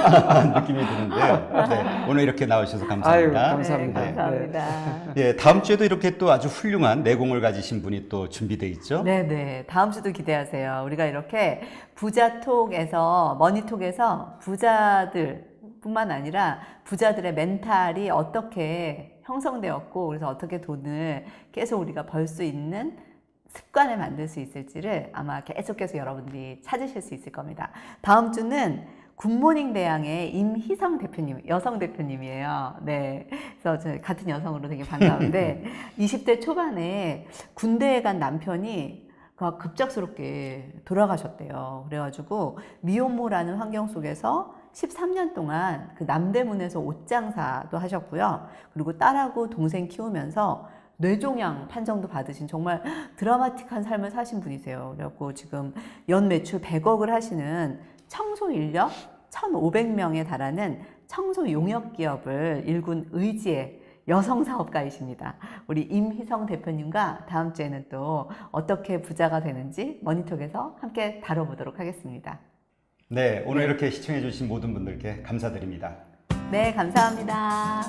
느낌이 드는데요. 네, 오늘 이렇게 나오셔서 감사합니다. 아유, 감사합니다. 네, 감사합니다. 예, 다음 주에도 이렇게 또 아주 훌륭한 내공을 가지신 분이 또 준비돼 있죠. 네네. 다음 주도 기대하세요. 우리가 이렇게 부자톡에서, 머니톡에서 부자들 뿐만 아니라 부자들의 멘탈이 어떻게 형성되었고, 그래서 어떻게 돈을 계속 우리가 벌 수 있는 습관을 만들 수 있을지를 아마 계속해서 여러분들이 찾으실 수 있을 겁니다. 다음 주는 굿모닝 대양의 임희성 대표님, 여성 대표님이에요. 네. 그래서 저 같은 여성으로 되게 반가운데 20대 초반에 군대에 간 남편이 급작스럽게 돌아가셨대요. 그래가지고 미혼모라는 환경 속에서 13년 동안 그 남대문에서 옷장사도 하셨고요. 그리고 딸하고 동생 키우면서 뇌종양 판정도 받으신 정말 드라마틱한 삶을 사신 분이세요. 그래갖고 지금 연 매출 100억을 하시는 청소 인력 1,500명에 달하는 청소 용역 기업을 일군 의지의 여성 사업가이십니다. 우리 임희성 대표님과 다음 주에는 또 어떻게 부자가 되는지 머니톡에서 함께 다뤄보도록 하겠습니다. 네, 오늘 이렇게 시청해 주신 모든 분들께 감사드립니다. 네, 감사합니다.